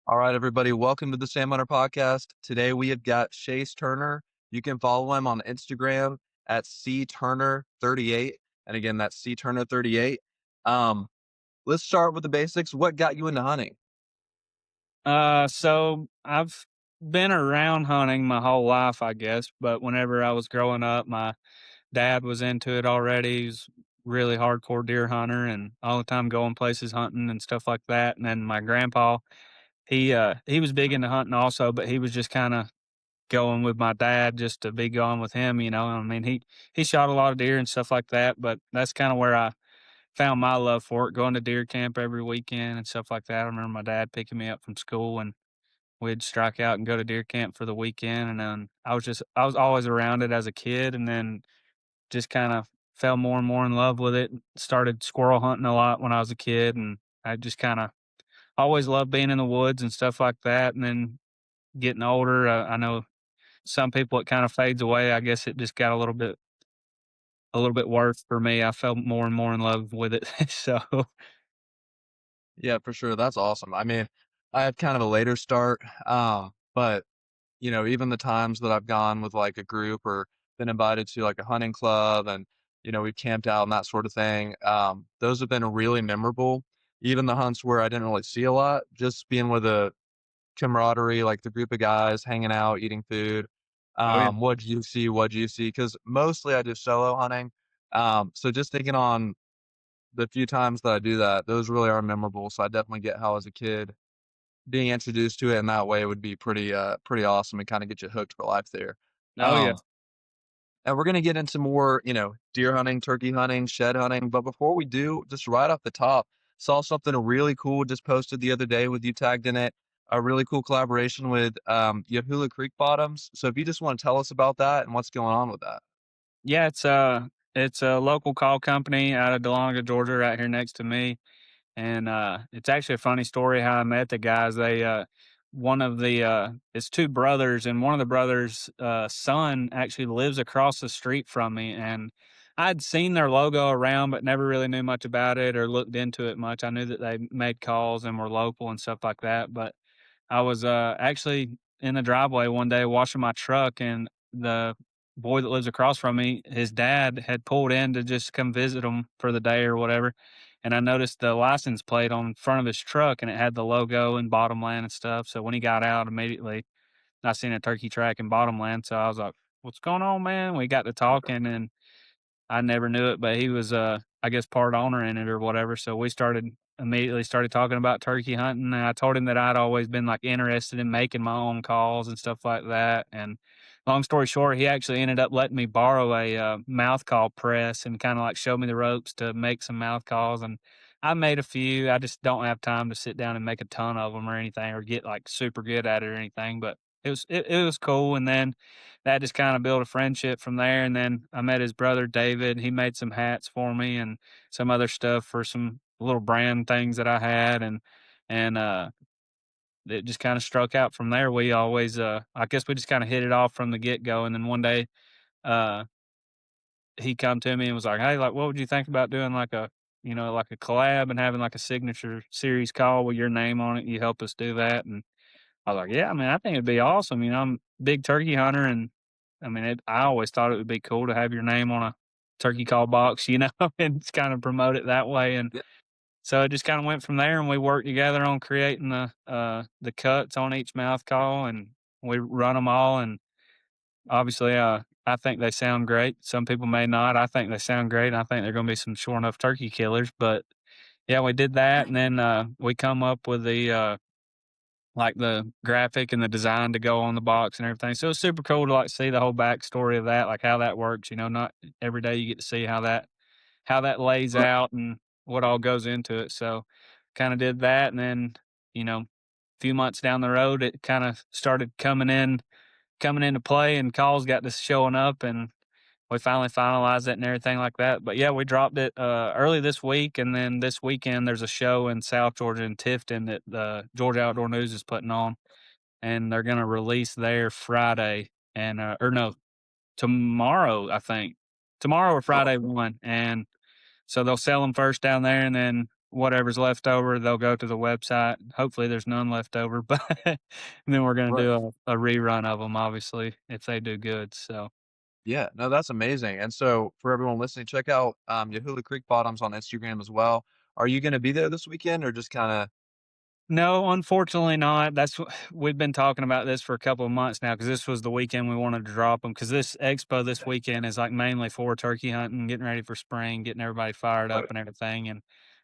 All right, everybody, welcome to the Sam Hunter Podcast. Today we have got Chase Turner. You can follow him on Instagram at cturner38. And again, that's cturner38. Um, let's start with the basics. What got you into hunting? So I've been around hunting my whole life, I guess. But whenever I was growing up, my dad was into it already. He's really hardcore deer hunter and all the time going places hunting and stuff like that. And then my grandpa, he was big into hunting also, but he was just kind of going with my dad just to be going with him. I mean, he shot a lot of deer and stuff like that. But that's kind of where I found my love for it, going to deer camp every weekend and stuff like that. I remember my dad picking me up from school and we'd strike out and go to deer camp for the weekend, and then I was always around it as a kid, and then just kinda fell more and more in love with it, started squirrel hunting a lot when I was a kid, and I just kinda always loved being in the woods and stuff like that, and then getting older, I know some people it kinda fades away, I guess it just got a little bit worse for me, I fell more and more in love with it, so Yeah, for sure. That's awesome. I mean, I had kind of a later start, but even the times that I've gone with like a group or been invited to like a hunting club and, we've camped out and that sort of thing, those have been really memorable. Even the hunts where I didn't really see a lot, just being with a camaraderie, like the group of guys hanging out, eating food. Oh, yeah. What'd you see? What'd you see? Because mostly I do solo hunting. So just thinking on the few times that I do that, those really are memorable. So I definitely get how as a kid being introduced to it in that way would be pretty awesome and kind of get you hooked for life there. Oh, yeah. Um, and we're gonna get into more, deer hunting, turkey hunting, shed hunting. But before we do, just right off the top, saw something really cool just posted the other day with you tagged in it. A really cool collaboration with Yahoola Creek Bottoms. So if you just want to tell us about that and what's going on with that. Yeah, it's a local call company out of Dahlonega, Georgia, right here next to me. And it's actually a funny story how I met the guys. One of the it's two brothers, and one of the brothers' son actually lives across the street from me. And I'd seen their logo around, but never really knew much about it or looked into it much. I knew that they made calls and were local and stuff like that. But I was actually in the driveway one day washing my truck, and the boy that lives across from me, his dad had pulled in to just come visit him for the day or whatever, and I noticed the license plate on front of his truck, and it had the logo and Bottomland and stuff. So when he got out, immediately I seen a turkey track in Bottomland. So I was like, "What's going on, man?" We got to talking, and I never knew it, but he was, I guess, part owner in it or whatever. So we immediately started talking about turkey hunting. And I told him that I'd always been like interested in making my own calls and stuff like that. And long story short, he actually ended up letting me borrow a mouth call press and kind of like show me the ropes to make some mouth calls. And I made a few. I just don't have time to sit down and make a ton of them or anything or get like super good at it or anything. But it was cool. And then that just kind of built a friendship from there. And then I met his brother David. He made some hats for me and some other stuff for some little brand things that I had, and it just kind of struck out from there. We always, I guess, we just kind of hit it off from the get go. And then one day, uh, he come to me and was like, "Hey, like, what would you think about doing like like a collab and having like a signature series call with your name on it? You help us do that." And I was like, "Yeah, I mean, I think it'd be awesome." I'm a big turkey hunter, and I mean, I always thought it would be cool to have your name on a turkey call box, and kind of promote it that way. And Yeah. so it just kind of went from there, and we worked together on creating the cuts on each mouth call, and we run them all. And obviously, I think they sound great. Some people may not. I think they sound great. And I think they're going to be some sure enough turkey killers. But yeah, we did that, and then we come up with the graphic and the design to go on the box and everything. So it's super cool to like see the whole backstory of that, like how that works. Not every day you get to see how that lays Right. out and what all goes into it. So kind of did that, and then a few months down the road, it kind of started coming into play, and calls got to showing up, and we finally finalized it and everything like that. But yeah, we dropped it early this week, and then this weekend there's a show in South Georgia in Tifton that the Georgia Outdoor News is putting on, and they're gonna release there Friday and or no, tomorrow, I think. Tomorrow or Oh, Friday one, and so they'll sell them first down there, and then whatever's left over, they'll go to the website. Hopefully, there's none left over, but then we're gonna Right. do a rerun of them, obviously, if they do good, so Yeah, no, that's amazing. And so for everyone listening, check out Yahoola Creek Bottoms on Instagram as well. Are you going to be there this weekend or just kind of no, unfortunately not. We've been talking about this for a couple of months now because this was the weekend we wanted to drop them. Because this expo this weekend is, like, mainly for turkey hunting, getting ready for spring, getting everybody fired up right? and everything, and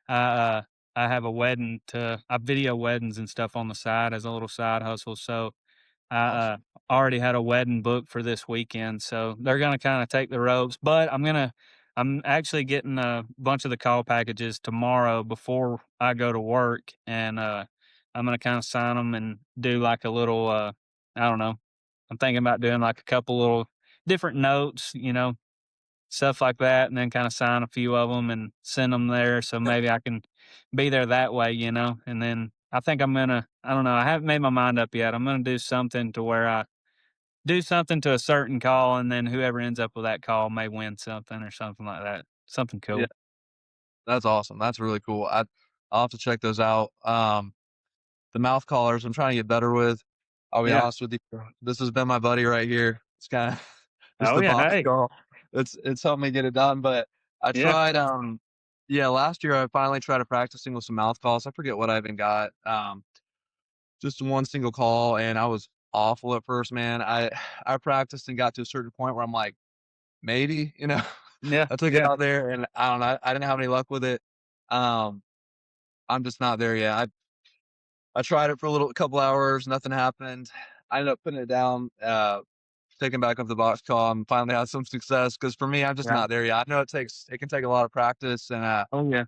I, uh, I have a wedding to I video weddings and stuff on the side as a little side hustle, so I, Awesome. already had a wedding booked for this weekend, so they're gonna kinda take the ropes, but I'm actually getting a bunch of the call packages tomorrow before I go to work, and, I'm gonna kinda sign them and do, like, a little, I don't know, I'm thinking about doing, like, a couple little different notes, stuff like that, and then kinda sign a few of them and send them there so maybe I can be there that way, and then I think I don't know, I haven't made my mind up yet. I'm gonna do something to where I do something to a certain call, and then whoever ends up with that call may win something or something like that. Something Yeah, cool. that's awesome. That's really cool. I'll have to check those out. The mouth collars I'm trying to get better with. I'll be Yeah. honest with you. This has been my buddy right here. It's kind of it's Oh, the yeah, box hey. call. It's helped me get it done. But I Yeah, tried yeah, last year I finally tried practicing with some mouth calls. I forget what I even got. Just one single call and I was awful at first, man. I practiced and got to a certain point where I'm like, maybe, yeah, I took it yeah, out there and I don't know, I didn't have any luck with it. Um, I'm just not there yet. I tried it for a couple hours, nothing happened. I ended up putting it down, taking back up the box call and finally had some success. Because for me, I'm just right. not there yet. I know it can take a lot of practice and, Oh, yeah.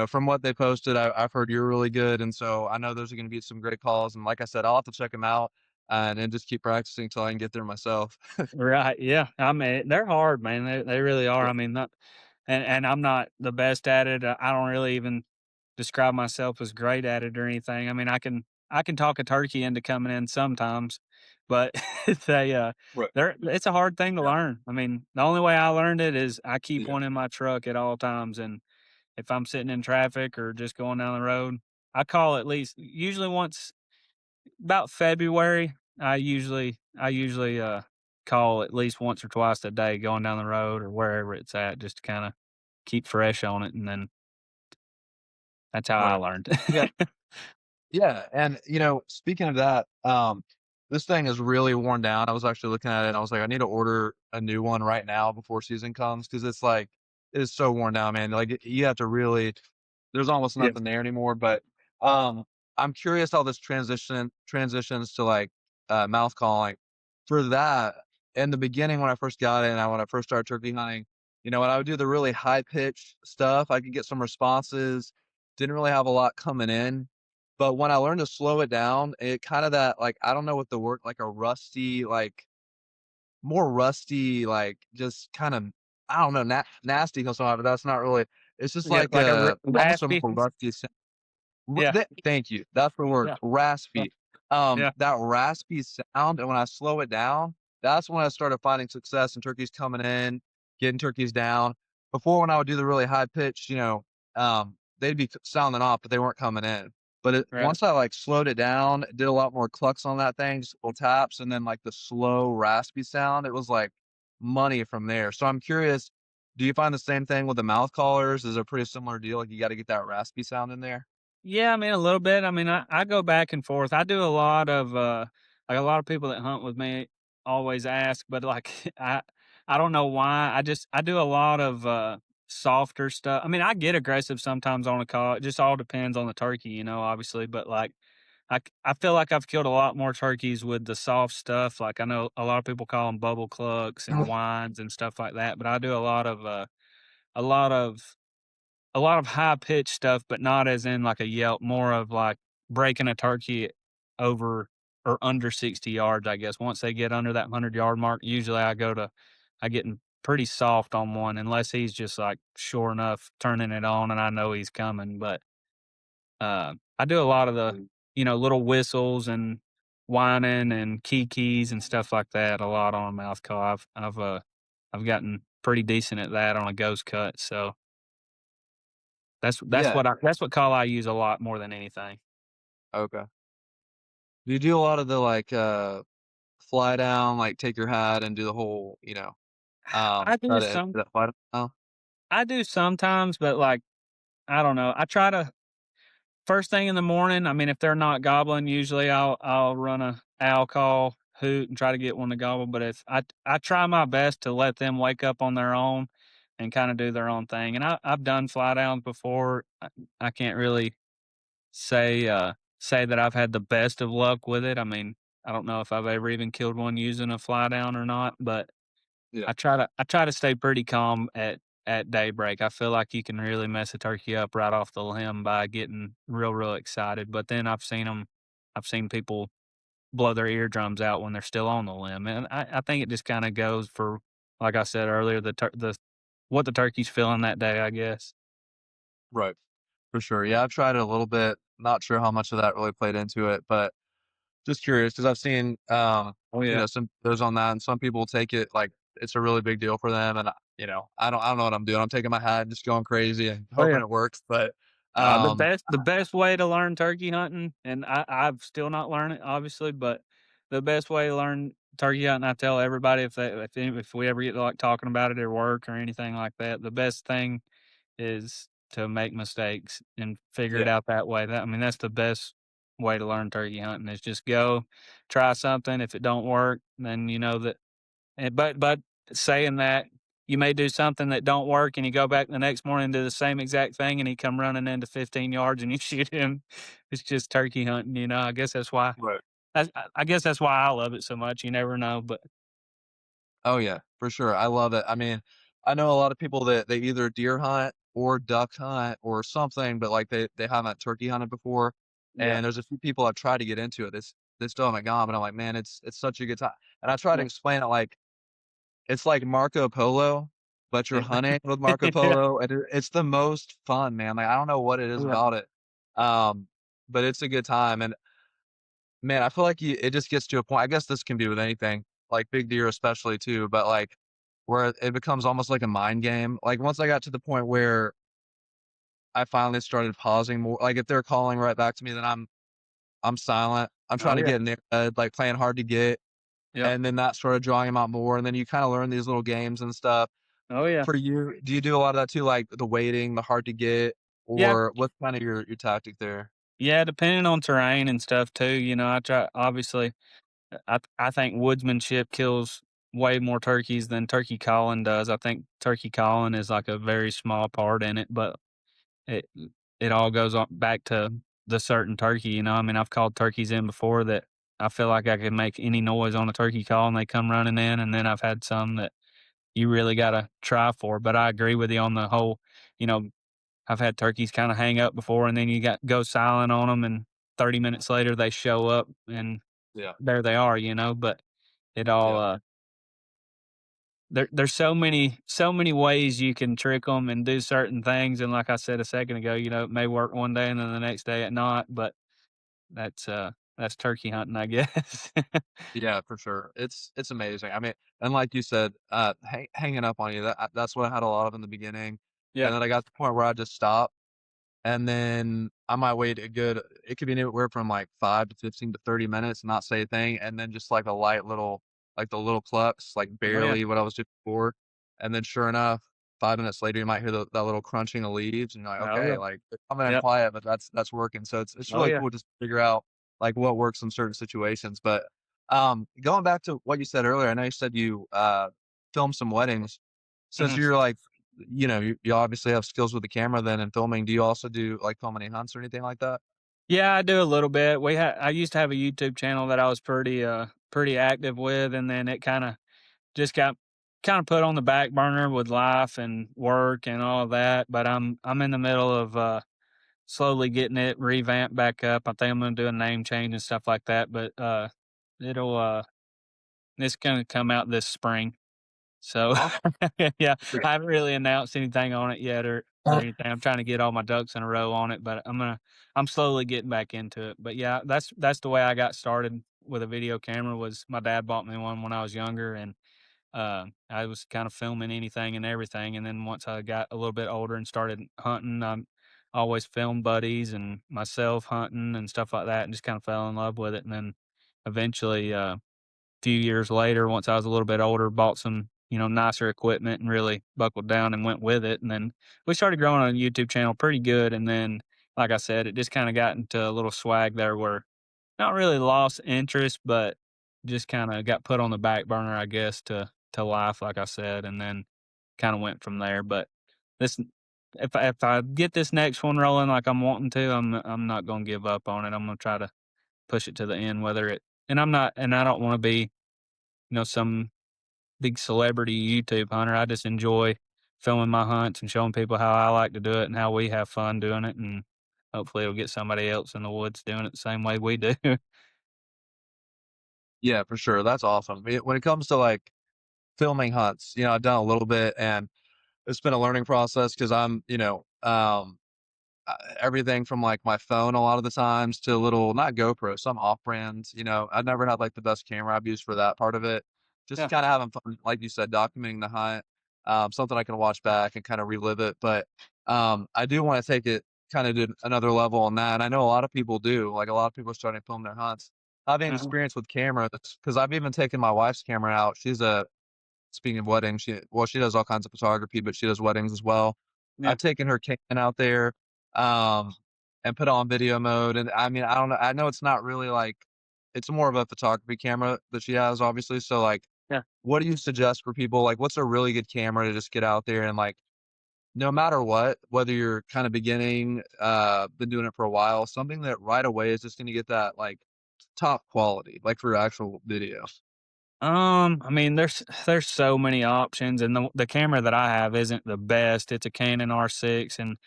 from what they posted, I've heard you're really good, and so I know those are gonna be some great calls, and like I said, I'll have to check them out, and then just keep practicing till I can get there myself. Right, yeah. I mean, they're hard, man. They really are. Yeah, I mean, not and I'm not the best at it. I don't really even describe myself as great at it or anything. I mean, I can talk a turkey into coming in sometimes, but they right. it's a hard thing to Yeah, learn. I mean, the only way I learned it is I keep yeah, one in my truck at all times, and if I'm sitting in traffic or just going down the road, I call at least usually once about February. I usually call at least once or twice a day going down the road or wherever it's at just to kind of keep fresh on it, and then that's how I right. learned. Yeah. Yeah, and, speaking of that, this thing is really worn down. I was actually looking at it and I was like, "I need to order a new one right now before season comes because it's like it is so worn down, man. Like, you have to really there's almost Yeah, nothing there anymore, but, um, I'm curious how this transitions to, like, mouth calling. For that, in the beginning when I first got it and when I first started turkey hunting, when I would do the really high pitched stuff, I could get some responses, didn't really have a lot coming in. But when I learned to slow it down, it kinda that, like, I don't know what the word like a rusty, like, more rusty, like, just kind of, I don't know, nasty or something, but that's not really it's just yeah, like like a almost a more raspy. rusty Yeah, Thank you. That's the word, yeah, yeah, raspy. yeah, That raspy sound, and when I slow it down, that's when I started finding success and turkeys coming in, getting turkeys down. Before when I would do the really high pitch, they'd be sounding off, but they weren't coming in. But right. once I like slowed it down, did a lot more clucks on that thing, just little taps, and then like the slow raspy sound, it was like money from there. So I'm curious, do you find the same thing with the mouth callers? Is it a pretty similar deal? Like you got to get that raspy sound in there? Yeah, I mean, a little bit. I mean, I go back and forth. I do a lot of, like, a lot of people that hunt with me always ask, but, like, I don't know why. I do a lot of, softer stuff. I mean, I get aggressive sometimes on a call. It just all depends on the turkey, obviously, but, like, I feel like I've killed a lot more turkeys with the soft stuff. Like, I know a lot of people call them bubble clucks and whines and stuff like that, but I do a lot of a lot of high pitched stuff, but not as in like a yelp, more of like breaking a turkey over or under 60 yards, I guess. Once they get under that 100-yard mark, usually I get pretty soft on one unless he's just like sure enough turning it on and I know he's coming. But I do a lot of the, little whistles and whining and keys and stuff like that a lot on a mouth call. I've gotten pretty decent at that on a ghost cut. So That's Yeah. that's what call I use a lot more than anything. Okay. Do you do a lot of the, like, fly down, like, take your hat and do the whole, I try do to do some that fly down? Oh, I do sometimes, but, like, I don't know. I try to first thing in the morning, I mean, if they're not gobbling, usually I'll run a owl call, hoot, and try to get one to gobble, but if I try my best to let them wake up on their own and kinda do their own thing, and I've done fly downs before. I can't really say, say that I've had the best of luck with it. I mean, I don't know if I've ever even killed one using a fly down or not, but yeah. I try to stay pretty calm at daybreak. I feel like you can really mess a turkey up right off the limb by getting real excited. But then I've seen people blow their eardrums out when they're still on the limb, and I think it just kind of goes for, like I said earlier, the what the turkey's feeling that day, I guess. Right. For sure. Yeah, I've tried it a little bit. Not sure how much of that really played into it, but just curious because I've seen, Oh yeah, some videos on that, and some people take it like it's a really big deal for them, and I don't know what I'm doing. I'm taking my hat and just going crazy and oh yeah. hoping it works, but The um, the best way to learn turkey hunting, and I've still not learned it, obviously, but the best way to learn turkey hunting, I tell everybody if we ever get to, like, talking about it at work or anything like that, the best thing is to make mistakes and figure it yeah, out that way. I mean, that's the best way to learn turkey hunting is just go, try something. If it don't work, then you know that but saying that, you may do something that don't work, and you go back the next morning and do the same exact thing, and he come running into 15 yards, and you shoot him. It's just turkey hunting, you know? I guess that's why right. I guess that's why I love it so much. You never know, but Oh yeah, for sure. I love it. I mean, I know a lot of people that they either deer hunt or duck hunt or something, but like they haven't turkey hunted before. yeah, And there's a few people I've tried to get into it. They still haven't gone, but I'm like, man, it's such a good time. And I try to yeah, explain it like it's like Marco Polo, but you're yeah, hunting with Marco yeah, Polo, and it's the most fun, man. Like I don't know what it is yeah, about it, um, but it's a good time. And man, I feel like it just gets to a point. I guess this can be with anything, like big deer especially too, but like where it becomes almost like a mind game. Like once I got to the point where I finally started pausing more, like if they're calling right back to me, then I'm silent. I'm oh trying to yeah, get in their head, like playing hard to get, yeah, and then that started drawing them out more. And then you kind of learn these little games and stuff. oh yeah, For you, do you do a lot of that too, like the waiting, the hard to get, yeah, or what's kind of your tactic there? yeah. Depending on terrain and stuff too, you know, I try obviously. I think woodsmanship kills way more turkeys than turkey calling does. I think turkey calling is like a very small part in it, but it it all goes on back to the certain turkey, you know? I mean, I've called turkeys in before that I feel like I could make any noise on a turkey call and they come running in, and then I've had some that you really gotta try for, but I agree with you on the whole, you know, I've had turkeys kinda hang up before and then you got go silent on them, and 30 minutes later they show up and Yeah, there they are, you know? But it all, yeah, there's so many ways you can trick them and do certain things, and like I said a second ago, you know, it may work one day and then the next day it not, but that's turkey hunting, I guess. yeah, for sure. It's amazing. I mean, and like you said, hanging up on you. That's what I had a lot of in the beginning, Yeah. and then I got to the point where I just stopped. And then I might wait a good it could be anywhere from, like, 5 to 15 to 30 minutes, not say a thing, and then just, like, a light little like, the little clucks, like, Oh, yeah. barely what I was doing before, and then sure enough, 5 minutes later, you might hear that little crunching of leaves, and you're like, Oh, "Okay, yeah. like, they're coming in Yep. quiet, but that's working." So it's Oh, really yeah. cool just to figure out, like, what works in certain situations, but, going back to what you said earlier, I know you said you, filmed some weddings. Since Mhm. you're, like, you obviously have skills with the camera then and filming. Do you also do, like, film any hunts or anything like that? Yeah, I do a little bit. I used to have a YouTube channel that I was pretty active with, and then it just got kinda put on the back burner with life and work and all of that, but I'm in the middle of, slowly getting it revamped back up. I think I'm gonna do a name change and stuff like that, but, it'll, it's gonna come out this spring. So, Awesome. yeah, Yeah. I haven't really announced anything on it yet or anything. I'm trying to get all my ducks in a row on it, but I'm slowly getting back into it. But yeah, that's the way I got started with a video camera was my dad bought me one when I was younger, and I was kind of filming anything and everything. And then once I got a little bit older and started hunting, always film buddies and myself hunting and stuff like that, and just kind of fell in love with it. And then eventually, few years later, once I was a little bit older, bought some, nicer equipment and really buckled down and went with it. And then we started growing on a YouTube channel pretty good. And then, like I said, it just kind of got into a little swag there where not really lost interest, but just kind of got put on the back burner, I guess, to life, like I said, and then kind of went from there. But this, if I get this next one rolling like I'm wanting to, I'm not gonna give up on it. I'm gonna try to push it to the end, whether it and I'm not and I don't want to be some big celebrity YouTube hunter. I just enjoy filming my hunts and showing people how I like to do it and how we have fun doing it, and hopefully it'll get somebody else in the woods doing it the same way we do. Yeah, for sure. That's awesome. When it comes to like filming hunts, I've done a little bit and it's been a learning process because everything from like my phone a lot of the times to little, not GoPro, some off brands. I've never had like the best camera I've used for that part of it. Just Yeah, kind of having fun, like you said, documenting the hunt, something I can watch back and kind of relive it. But I do want to take it kind of to another level on that. And I know a lot of people do. Like a lot of people are starting to film their hunts. Having uh experience with cameras, because I've even taken my wife's camera out. Speaking of weddings, she does all kinds of photography, but she does weddings as well. yeah. I've taken her Canon out there, um, and put on video mode, and I mean, I don't know, I know it's not really like it's more of a photography camera that she has, obviously, so, like, Yeah. what do you suggest for people? Like, what's a really good camera to just get out there and, like, no matter what, whether you're kinda beginning, been doing it for a while, something that right away is just gonna get that, like, top quality, like, for actual video. I mean, there's so many options, and the camera that I have isn't the best. It's a Canon R6, and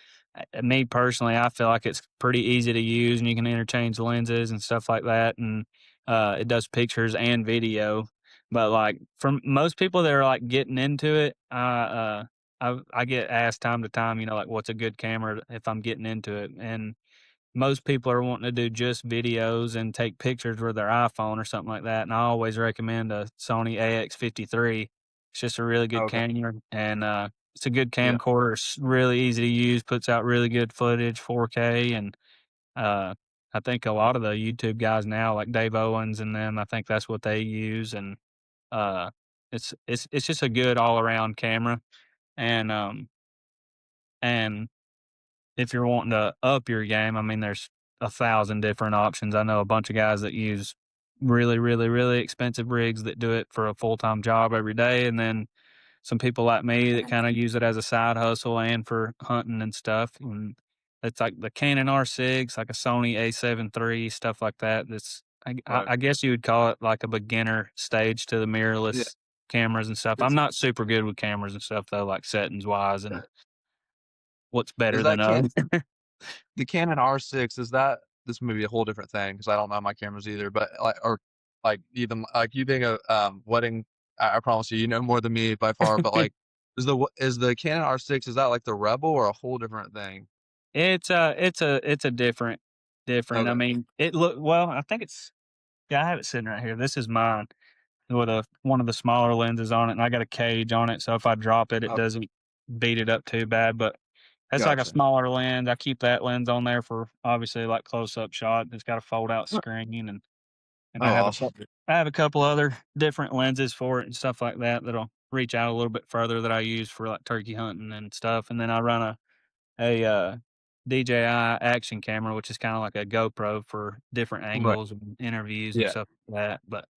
me personally, I feel like it's pretty easy to use, and you can interchange lenses and stuff like that, and it does pictures and video. But like from most people that are like getting into it, I get asked time to time, like what's a good camera if I'm getting into it, and most people are wanting to do just videos and take pictures with their iPhone or something like that, and I always recommend a Sony AX53. It's just a really good Okay. camera, and, it's a good Yeah. camcorder. It's really easy to use, puts out really good footage, 4K, and, uh, I think a lot of the YouTube guys now, like Dave Owens and them, I think that's what they use, and, uh, it's just a good all-around camera, and, and if you're wanting to up your game, I mean, there's 1,000 different options. I know a bunch of guys that use really, really, really expensive rigs that do it for a full-time job every day, and then some people like me that kinda use it as a side hustle and for hunting and stuff, and it's like the Canon R6, like a Sony A7 III, stuff like that. That's Right. I guess you would call it like a beginner stage to the Yeah. mirrorless cameras and stuff. I'm Is not super good with cameras and stuff though, like settings-wise and what's is better than that others. the Canon R6, is that this may be a whole different thing because I don't know my cameras either, but, like or, like, even, like, you being a, wedding I promise you, you know more than me by far, but, like, is the Canon R6, is that, like, the Rebel or a whole different thing? It's a different. I Okay. mean, well, I think it's yeah, I have it sitting right here. This is mine with a one of the smaller lenses on it, and I got a cage on it, so if I drop it, it Okay, doesn't beat it up too bad, but it's like a gotcha. smaller lens. I keep that lens on there for obviously like close up shot. It's got a fold out screen and Oh, awesome. I have a couple other different lenses for it and stuff like that that'll reach out a little bit further that I use for like turkey hunting and stuff. And then I run a DJI action camera, which is kinda like a GoPro for different Right. angles and interviews and Yeah. stuff like that, but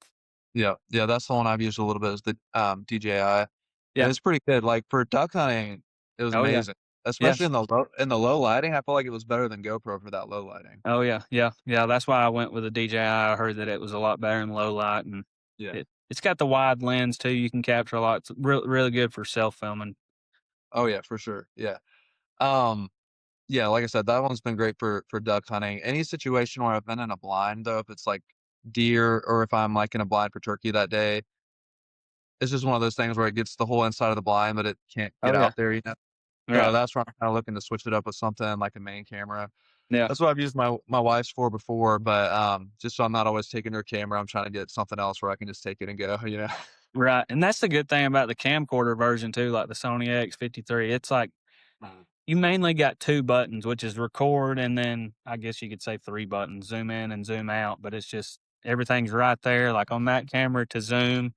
Yeah. Yeah, that's the one I've used a little bit is the, DJI, and yeah. it's pretty good, like, for duck hunting, it was Oh, yeah. amazing, especially Yes. in the low lighting, I felt like it was better than GoPro for that low lighting. Oh, yeah, yeah, yeah, that's why I went with the DJI. I heard that it was a lot better in low light, and Yeah. it's got the wide lens too, you can capture a lot. It's really good for self filming. Oh, yeah, for sure, yeah. Um, yeah, like I said, that one's been great for duck hunting. Any situation where I've been in a blind, though, if it's, like, deer or if I'm, like, in a blind for turkey that day, it's just one of those things where it gets the whole inside of the blind, but it can't get Oh, yeah. out there, you know? So Right. that's where I'm kinda looking to switch it up with something like a main camera. Yeah. That's what I've used my wife's for before, but, just so I'm not always taking her camera, I'm trying to get something else where I can just take it and go, you know? Right, and that's the good thing about the camcorder version too, like the Sony X53. It's like you mainly got 2 buttons, which is record, and then I guess you could say 3 buttons, zoom in and zoom out, but it's just everything's right there. Like on that camera to zoom,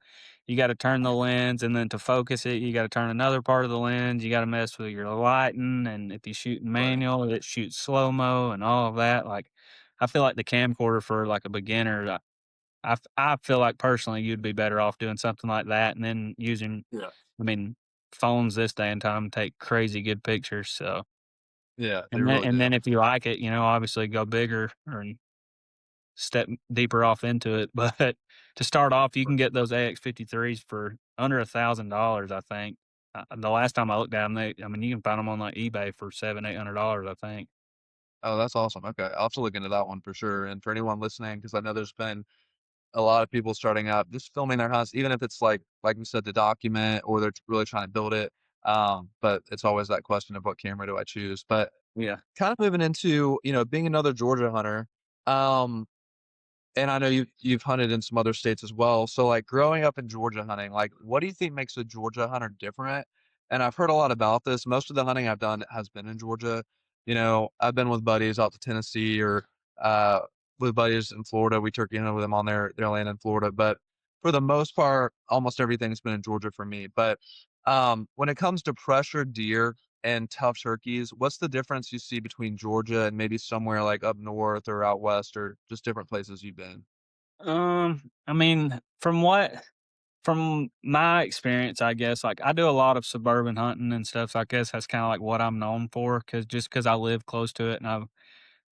you gotta turn the lens, and then to focus it, you gotta turn another part of the lens, you gotta mess with your lighting, and if you shoot in Right. manual, it shoots slow-mo and all of that. Like, I feel like the camcorder for, like, a beginner, I feel like personally you'd be better off doing something like that and then using, Yeah. I mean, phones this day and time take crazy good pictures, so Yeah, they really and do. then if you like it, obviously go bigger or step deeper off into it, but to start off, you can get those AX-53s for under $1,000, I think. The last time I looked at them, I mean, you can find them on, like, eBay for 7, $800, I think. Oh, that's awesome. Okay, I'll have to look into that one for sure. And for anyone listening, because I know there's been a lot of people starting out just filming their house, even if it's like you said, to document or they're really trying to build it. But it's always that question of what camera do I choose? But Yeah. kind of moving into, being another Georgia hunter. Um, And I know you've hunted in some other states as well. So, like, growing up in Georgia hunting, like, what do you think makes a Georgia hunter different? And I've heard a lot about this. Most of the hunting I've done has been in Georgia. I've been with buddies out to Tennessee or uh, with buddies in Florida. We turkey hunted with them on their land in Florida. But for the most part, almost everything's been in Georgia for me. But when it comes to pressured deer and tough turkeys, what's the difference you see between Georgia and maybe somewhere like up north or out west or just different places you've been? I mean, from my experience, I guess, like, I do a lot of suburban hunting and stuff, so I guess that's kinda, like, what I'm known for, because I live close to it, and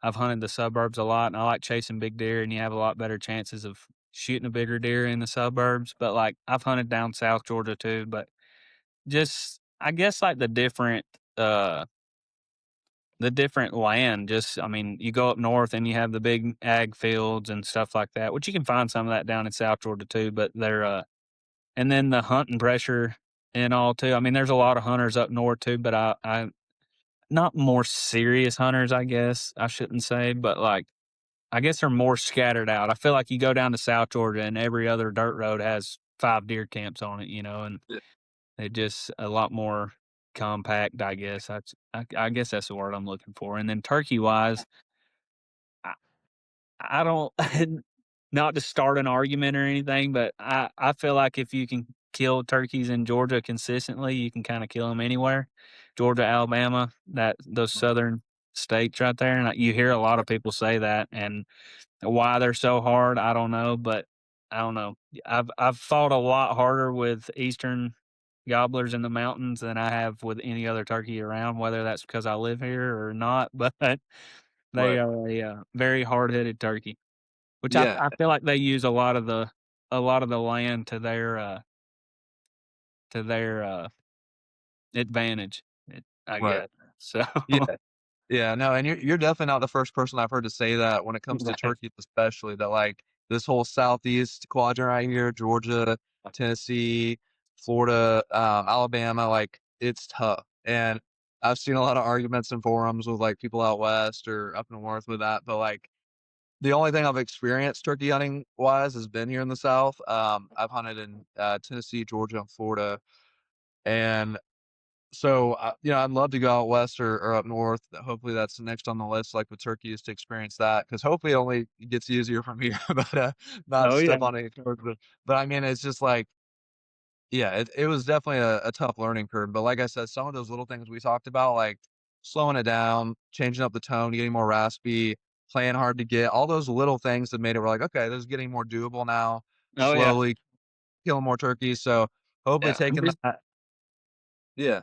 I've hunted the suburbs a lot, and I like chasing big deer, and you have a lot better chances of shooting a bigger deer in the suburbs, but, like, I've hunted down South Georgia too, but just I guess, like, uh the different land, just I mean, you go up north and you have the big ag fields and stuff like that, which you can find some of that down in South Georgia too, but and then the hunting pressure and all too. I mean, there's a lot of hunters up north too, but I not more serious hunters, I guess I shouldn't say, but like I guess they're more scattered out. I feel like you go down to South Georgia and every other dirt road has 5 deer camps on it, and Yeah. they just a lot more compact, I guess. I guess that's the word I'm looking for. And then turkey wise, I, I don't not to start an argument or anything, but I feel like if you can kill turkeys in Georgia consistently, you can kind of kill them anywhere. Georgia, Alabama, that those southern states right there, and you hear a lot of people say that, and why they're so hard, I don't know, but I don't know. I've fought a lot harder with eastern gobblers in the mountains than I have with any other turkey around, whether that's because I live here or not, but they Right. are a very hard-headed turkey, which Yeah. I feel like they use a lot of the land to their, advantage, I Right. guess. So Yeah. Yeah, no, and you're definitely not the first person I've heard to say that when it comes to right. turkeys especially, that, like, this whole Southeast quadrant right here, Georgia, Tennessee, Florida, Alabama, like, it's tough, and I've seen a lot of arguments in forums with, like, people out west or up north with that, but, like, the only thing I've experienced turkey hunting wise has been here in the South. I've hunted in, Tennessee, Georgia, and Florida, and so, I'd love to go out west or up north. Hopefully, that's next on the list, like with turkeys, to experience that. Because hopefully it only gets easier from here, but, not to Oh, yeah. step on any toes, but I mean, it's just like yeah, it was definitely a tough learning curve, but like I said, some of those little things we talked about, like slowing it down, changing up the tone, getting more raspy, playing hard to get, all those little things that made it we're like, "Okay, this is getting more doable now, Oh, yeah. slowly killing more turkeys." So, hopefully Yeah. taking that. Yeah,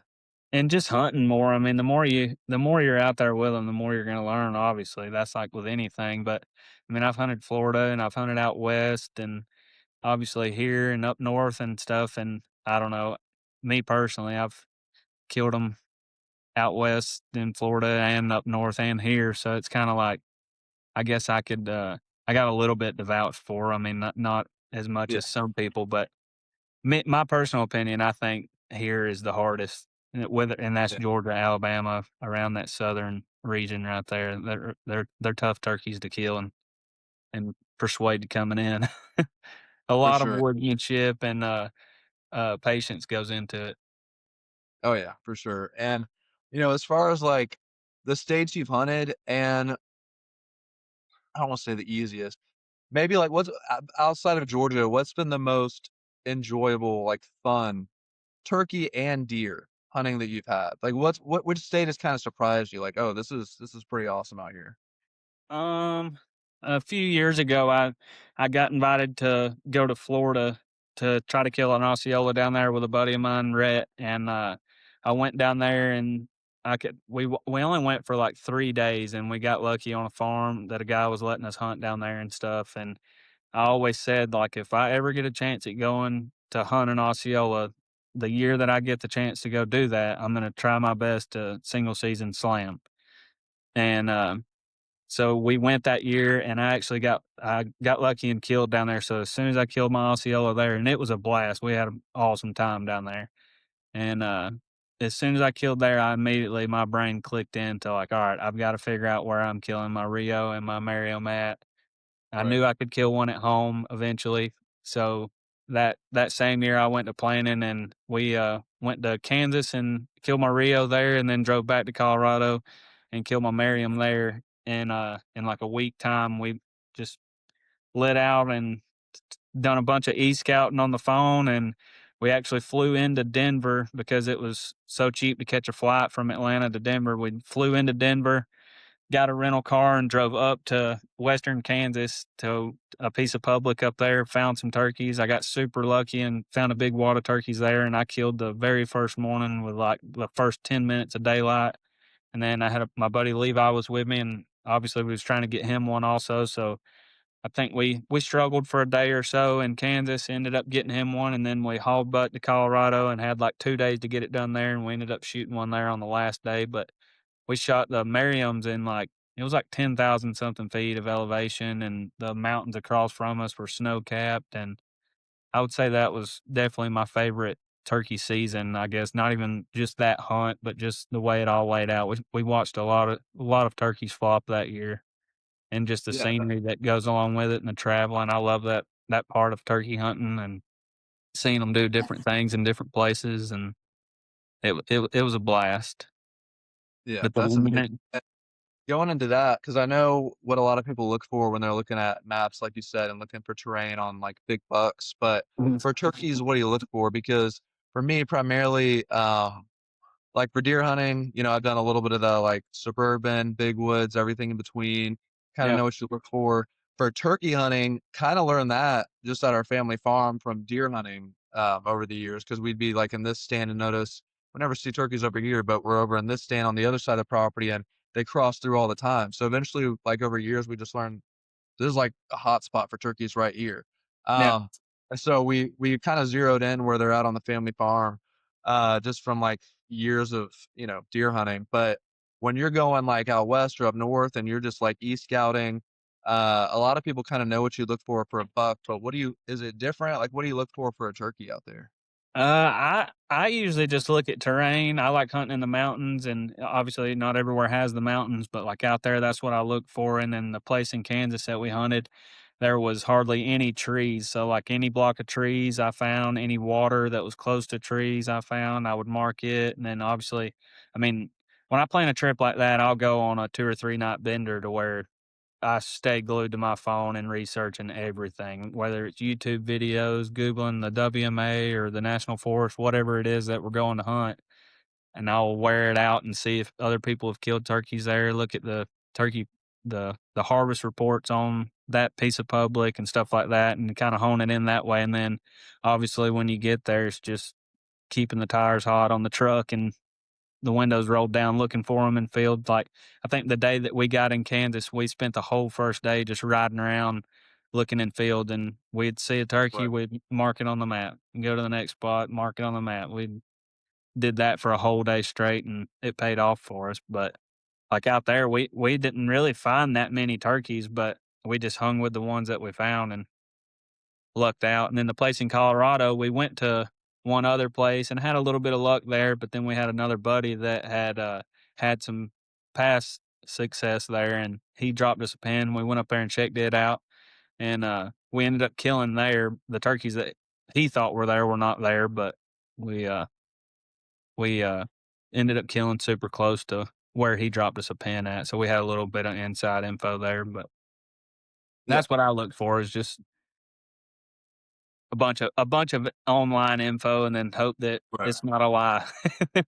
And just hunting more, I mean, the more you're out there with them, the more you're gonna learn, obviously, that's like with anything, but, I mean, I've hunted Florida, and I've hunted out west, and obviously here and up north and stuff, and I don't know, me personally, I've killed them out west in Florida and up north and here, so it's kinda like, I guess I got a little bit to vouch for, I mean, not as much yeah, as some people, but me my personal opinion, I think here is the hardest, and that's yeah, Georgia, Alabama, around that southern region right there. They're tough turkeys to kill and persuade to coming in. A for lot of sure. woodmanship and patience goes into it. Oh, yeah, for sure, and, As far as, like, the states you've hunted, and I don't wanna say the easiest, maybe, like, what's outside of Georgia, what's been the most enjoyable, like, fun turkey and deer hunting that you've had? Like, which state has kinda surprised you? Like, "Oh, this is pretty awesome out here." Um, a few years ago, I got invited to go to Florida to try to kill an Osceola down there with a buddy of mine, Rhett, and I went down there and we only went for like 3 days, and we got lucky on a farm that a guy was letting us hunt down there and stuff. And I always said, like, if I ever get a chance at going to hunt an Osceola, the year that I get the chance to go do that, I'm gonna try my best to single season slam. And so we went that year, and I got lucky and killed down there. So as soon as I killed my Osceola there, and it was a blast. We had an awesome time down there. And as soon as I killed there, I immediately my brain clicked into like, all right, I've got to figure out where I'm killing my Rio and my Mario at. I Right, knew I could kill one at home eventually. So that same year I went to planning, and we went to Kansas and killed my Rio there, and then drove back to Colorado and killed my Merriam there. And in like a week time we just lit out and done a bunch of e-scouting on the phone, and we actually flew into Denver because it was so cheap to catch a flight from Atlanta to Denver. We flew into Denver, got a rental car, and drove up to western Kansas to a piece of public up there, found some turkeys. I got super lucky and found a big wad of turkeys there, and I killed the very first morning with like the first 10 minutes of daylight. And then I had my buddy Levi was with me, and obviously we was trying to get him one also. So I think we struggled for a day or so in Kansas, ended up getting him one, and then we hauled butt to Colorado and had like 2 days to get it done there, and we ended up shooting one there on the last day. But we shot the Merriams in like it was like 10,000 something feet of elevation, and the mountains across from us were snow capped. And I would say that was definitely my favorite turkey season. I guess not even just that hunt, but just the way it all laid out. We watched a lot of turkeys flop that year, and just the yeah. scenery that goes along with it, and the traveling. I love that part of turkey hunting and seeing them do different things in different places, and it was a blast. Yeah, But the that's amazing. minute Going into that, because I know what a lot of people look for when they're looking at maps, like you said, and looking for terrain on, like, big bucks, but for turkeys, what do you look for? Because for me, primarily, like, for deer hunting, I've done a little bit of the, like, suburban, big woods, everything in between, kinda yeah. know what you look for. For turkey hunting, kinda learned that just at our family farm from deer hunting, over the years, because 'cause we'd be, like, in this stand and notice, "We never see turkeys over here, but we're over in this stand on the other side of the property, and they cross through all the time." So eventually, like, over years, we just learned there's like a hot spot for turkeys right here. Yeah. And so we kind of zeroed in where they're at on the family farm, just from like years of deer hunting. But when you're going like out west or up north, and you're just like scouting, a lot of people kind of know what you look for a buck. But what do you? Is it different? Like, what do you look for a turkey out there? I usually just look at terrain. I like hunting in the mountains, and obviously not everywhere has the mountains, but like out there, that's what I look for. And then the place in Kansas that we hunted, there was hardly any trees. So like any block of trees I found, any water that was close to trees I found, I would mark it. And then obviously, I mean, when I plan a trip like that, I'll go on a 2 or 3 night bender to where I stay glued to my phone and researching everything, whether it's YouTube videos, Googling the WMA or the National Forest, whatever it is that we're going to hunt. And I'll wear it out and see if other people have killed turkeys there. Look at the turkey, the harvest reports on that piece of public and stuff like that, and kind of hone it in that way. And then, obviously, when you get there, it's just keeping the tires hot on the truck and the windows rolled down looking for them in fields. Like, I think the day that we got in Kansas, we spent the whole first day just riding around looking in fields, and we'd see a turkey, Right. we'd mark it on the map and go to the next spot, mark it on the map. We did that for a whole day straight, and it paid off for us. But like out there, we didn't really find that many turkeys, but we just hung with the ones that we found and lucked out. And then the place in Colorado, we went to one other place and had a little bit of luck there, but then we had another buddy that had some past success there, and he dropped us a pin. We went up there and checked it out, and we ended up killing there. The turkeys that he thought were there were not there, but we we ended up killing super close to where he dropped us a pin at, so we had a little bit of inside info there, but Yeah, that's what I look for is just a bunch of online info and then hope that right. it's not a lie.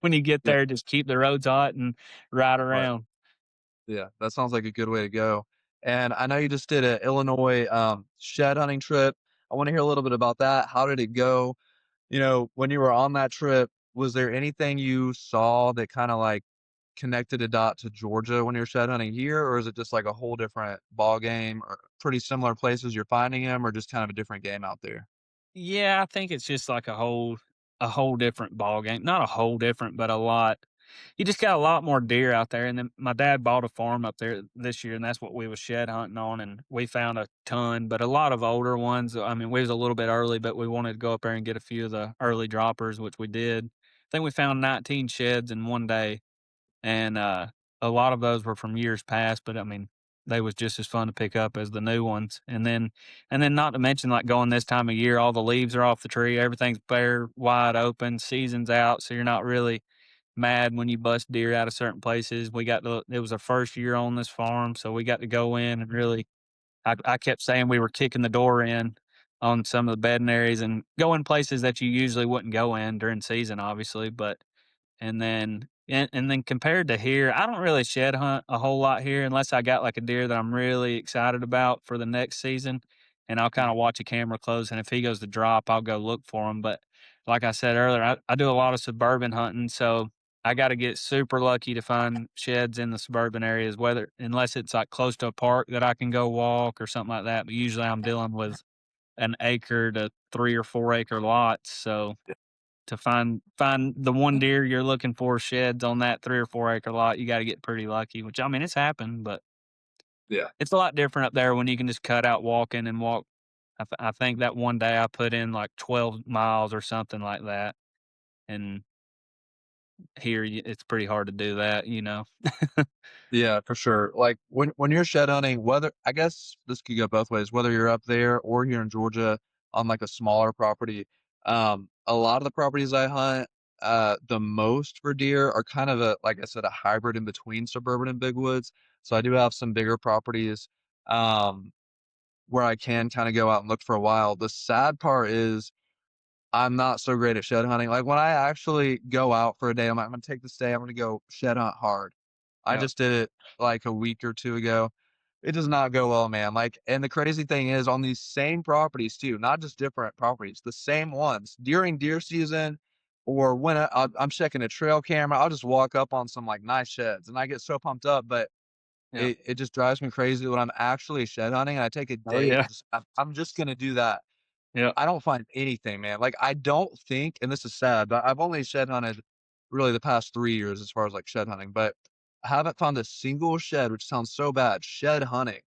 When you get Yeah, there, just keep the roads hot and ride right. around. Yeah, that sounds like a good way to go. And I know you just did a Illinois, shed hunting trip. I wanna hear a little bit about that. How did it go? You know, when you were on that trip, was there anything you saw that kinda, like, connected a dot to Georgia when you're shed hunting here, or is it just, like, a whole different ball game, or pretty similar places you're finding them, or just kind of a different game out there? Yeah, I think it's just like a whole different ball game. Not a whole different, but a lot. You just got a lot more deer out there. And then my dad bought a farm up there this year, and that's what we was shed hunting on. And we found a ton, but a lot of older ones. I mean, we was a little bit early, but we wanted to go up there and get a few of the early droppers, which we did. I think we found 19 sheds in one day, and a lot of those were from years past, but I mean, they was just as fun to pick up as the new ones. And then not to mention like going this time of year, all the leaves are off the tree, everything's bare, wide open, season's out, so you're not really mad when you bust deer out of certain places. It was our first year on this farm, so we got to go in and really. I kept saying we were kicking the door in on some of the bedding areas and going places that you usually wouldn't go in during season, obviously, but and then compared to here, I don't really shed hunt a whole lot here unless I got like a deer that I'm really excited about for the next season, and I'll kinda Mhm. watch a camera close, and if he goes to drop, I'll go look for him, but like I said earlier, I do a lot of suburban hunting, so I gotta get super lucky to find sheds in the suburban areas, whether unless it's, like, close to a park that I can go walk or something like that, but usually I'm dealing with an acre to 3 or 4 acre lots, so to find the one deer you're looking for sheds on that 3 or 4 acre lot, you gotta get pretty lucky, which, I mean, it's happened, but Yeah. it's a lot different up there when you can just cut out walking and walk. I think that one day I put in, like, 12 miles or something like that, and here it's pretty hard to do that. Yeah, for sure. Like when you're shed hunting, whether I guess this could go both ways, whether you're up there or here in Georgia on like a smaller property. A lot of the properties I hunt, the most for deer are kind of a like I said, a hybrid in between suburban and big woods. So I do have some bigger properties where I can kind of go out and look for a while. The sad part is I'm not so great at shed hunting. Like, when I actually go out for a day, I'm gonna take this day, I'm gonna go shed hunt hard. I Yeah, just did it, like, a week or 2 ago. It does not go well, man, like and the crazy thing is on these same properties too, not just different properties, the same ones, during deer season or when I'm checking a trail camera, I'll just walk up on some, like, nice sheds, and I get so pumped up, but yeah. it just drives me crazy when I'm actually shed hunting and I take a Oh, day to yeah. just I'm just gonna do that. Yeah, I don't find anything, man. Like, I don't think and this is sad, but I've only shed hunted really the past 3 years as far as, like, shed hunting, but I haven't found a single shed, which sounds so bad, shed hunting.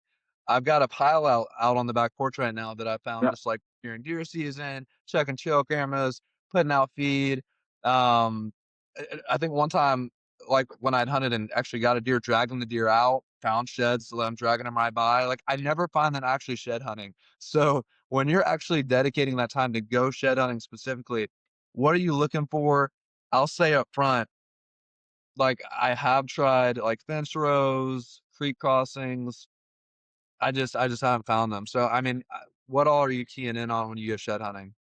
I've got a pile out on the back porch right now that I found yeah, just, like, during deer season, checking trail cameras, putting out feed. Um, I think one time, like, when I'd hunted and actually got a deer, dragging the deer out, found sheds, so I'm dragging them right by. Like, I never find that actually shed hunting. So when you're actually dedicating that time to go shed hunting specifically, what are you looking for? I'll say up front, like I have tried like fence rows, creek crossings. I just haven't found them. So I mean, what all are you keying in on when you go shed hunting?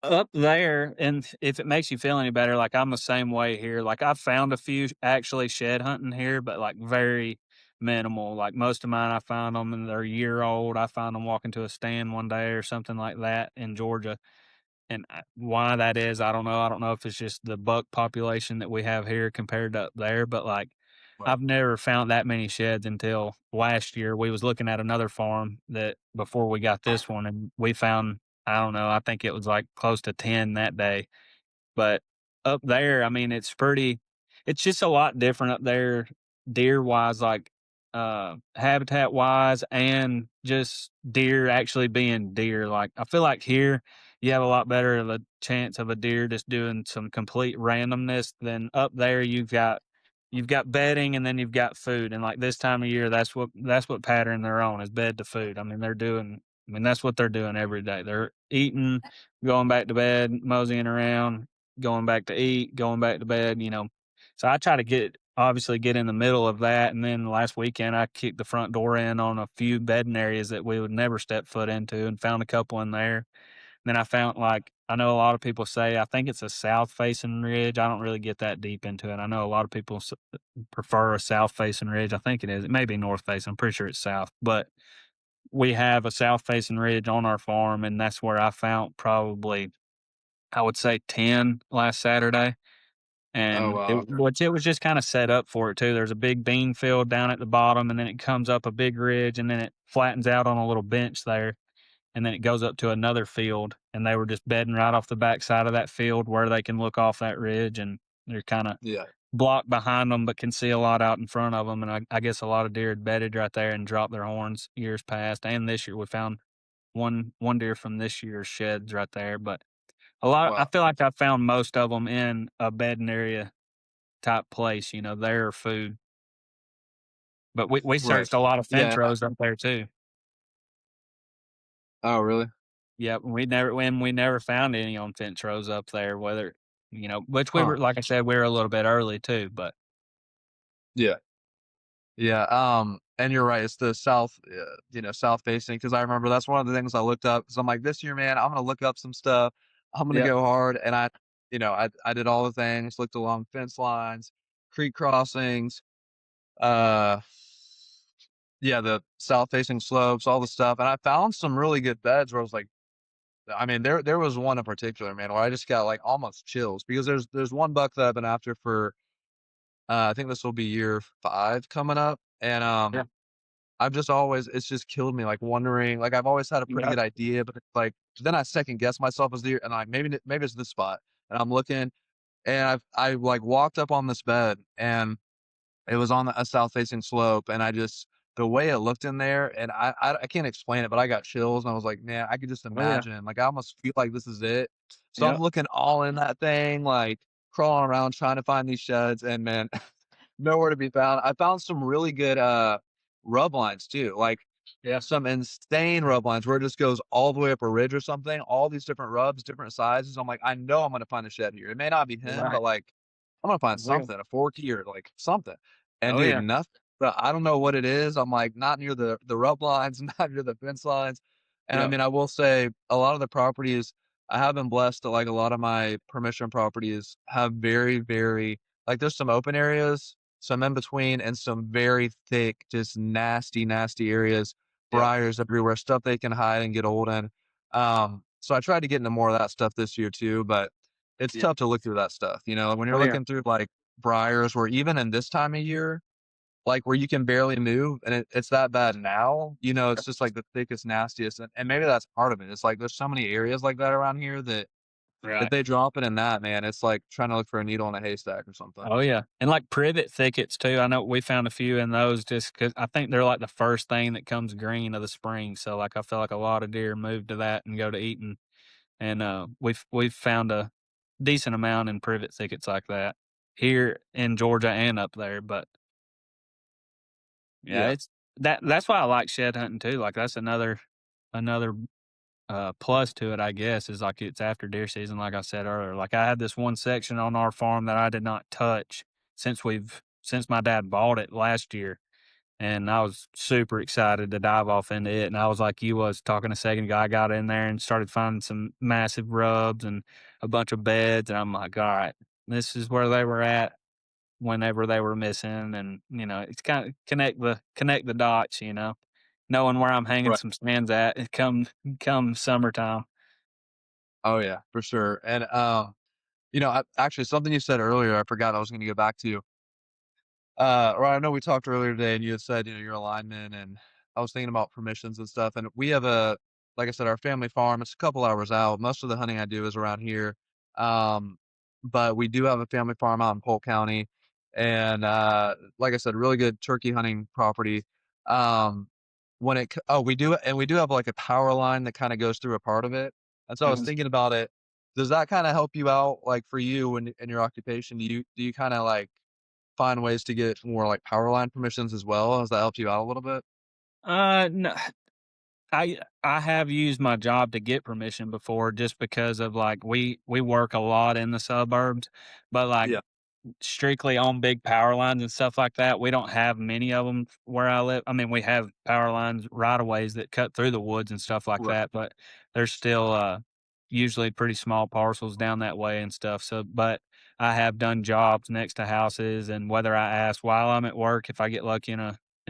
up there, and if it makes you feel any better, like, I'm the same way here, like, I've found a few actually shed hunting here, but, like, very minimal, like, most of mine, I found them and they're a year old, I found them walking to a stand one day or something like that in Georgia. And why that is, I don't know. I don't know if it's just the buck population that we have here compared to up there, but like Right. I've never found that many sheds until last year. We was looking at another farm that before we got this one, and we found, I don't know, I think it was like close to 10 that day. But up there, I mean, it's just a lot different up there deer wise, like habitat wise and just deer actually being deer. Like I feel like here you have a lot better of a chance of a deer just doing some complete randomness than up there you've got bedding and then you've got food. And like this time of year that's what pattern they're on is bed to food. I mean that's what they're doing every day. They're eating, going back to bed, moseying around, going back to eat, going back to bed. So I try to get in the middle of that, and then last weekend, I kicked the front door in on a few bedding areas that we would never step foot into and found a couple in there. Then I found, like, I know a lot of people say I think it's a south facing ridge. I don't really get that deep into it. I know a lot of people prefer a south facing ridge. I think it is. It may be north facing. I'm pretty sure it's south, but we have a south facing ridge on our farm, and that's where I found probably, I would say, 10 last Saturday. Oh, And wow, okay. it was just kinda set up for it too. There's a big bean field down at the bottom, and then it comes up a big ridge, and then it flattens out on a little bench there, and then it goes up to another field, and they were just bedding right off the backside of that field where they can look off that ridge, and they're kinda Yeah. blocked behind them, but can see a lot out in front of them. And I guess a lot of deer had bedded right there and dropped their horns years past, and this year we found one deer from this year's sheds right there, but I Wow. feel like I found most of them in a bedding area type place, there food. But we Right. searched a lot of Yeah, finch and I rows up there too. Oh, really? Yep, we never found any on finch rows up there, whether which we Huh. were, like I said, we were a little bit early too, but Yeah. Yeah, and you're right, it's the south, south facing. Because I remember that's one of the things I looked up. Because 'cause I'm like, "This year, man, I'm gonna look up some stuff. I'm gonna yep, go hard," and I did all the things, looked along fence lines, creek crossings, uh, yeah, the south facing slopes, all the stuff, and I found some really good beds where I was like, I mean, there was one in particular, man, where I just got, like, almost chills because there's one buck that I've been after for, I think this will be year 5 coming up, and, yeah, I've just always it's just killed me, like, wondering like, I've always had a pretty yep, good idea, but it's like then I second guess myself as the and like, maybe it's this spot, and I'm looking, and like, walked up on this bed, and it was on a south-facing slope, and I just the way it looked in there, and I can't explain it, but I got chills, and I was like, "Man, I could just oh yeah, imagine." Like, I almost feel like this is it. So I'm yep, looking all in that thing, like, crawling around trying to find these sheds, and man, nowhere to be found. I found some really good, rub lines too, like, yeah, some insane rub lines where it just goes all the way up a ridge or something, all these different rubs, different sizes. I'm like, "I know I'm gonna find a shed here." It may not be him, right, but, like, I'm gonna find oh yeah, something, a forky or, like, something. And oh dude, yeah, nothing. But I don't know what it is. I'm like, not near the rub lines, not near the fence lines. And I yep, mean, I will say a lot of the properties I have been blessed that, like, a lot of my permission properties have very, very like, there's some open areas, some in between, and some very thick, just nasty, nasty areas, yep, briars everywhere, stuff they can hide and get old in. So I tried to get into more of that stuff this year too, but it's yeah, tough to look through that stuff, when you're oh yeah, looking through, like, briars where even in this time of year, like, where you can barely move and it's that bad now, it's just, like, the thickest, nastiest, and maybe that's part of it. It's like there's so many areas like that around here that if right. they drop it in that, man, it's like trying to look for a needle in a haystack or something. Oh, yeah, and, like, privet thickets too, I know we found a few in those just because I think they're, like, the first thing that comes green of the spring, so, like, I feel like a lot of deer move to that and go to eating, and, we've found a decent amount in privet thickets like that here in Georgia and up there, but, yeah, Yeah, it's that's why I like shed hunting too, like, that's another plus to it, I guess, is, like, it's after deer season, like I said earlier. Like, I had this one section on our farm that I did not touch since my dad bought it last year, and I was super excited to dive off into it, and I was like you was talking a second ago, I got in there and started finding some massive rubs and a bunch of beds, and I'm like, "Alright, this is where they were at whenever they were missing," and, it's kinda connect the dots, knowing where I'm hanging right. some stands at, it come summertime. Oh, yeah, for sure, and, actually, something you said earlier, I forgot I was gonna go back to. Or I know we talked earlier today, and you had said, you're a lineman, and I was thinking about permissions and stuff. And we have like I said, our family farm. It's a couple hours out. Most of the hunting I do is around here, um, but we do have a family farm out in Polk County, and like I said, really good turkey hunting property. Um, we do have like a power line that kind of goes through a part of it, and so I was Mhm. thinking about it. Does that kind of help you out, like for you and in your occupation? Do you kind of like find ways to get more, like, power line permissions as well? Has that helped you out a little bit? No, I have used my job to get permission before just because of, like, we work a lot in the suburbs, but, like, Yeah. strictly on big power lines and stuff like that. We don't have many of them where I live. I mean, we have power lines right of ways that cut through the woods and stuff like Right. that, but there's still usually pretty small parcels down that way and stuff. So, but I have done jobs next to houses, and whether I ask while I'm at work, if I get lucky and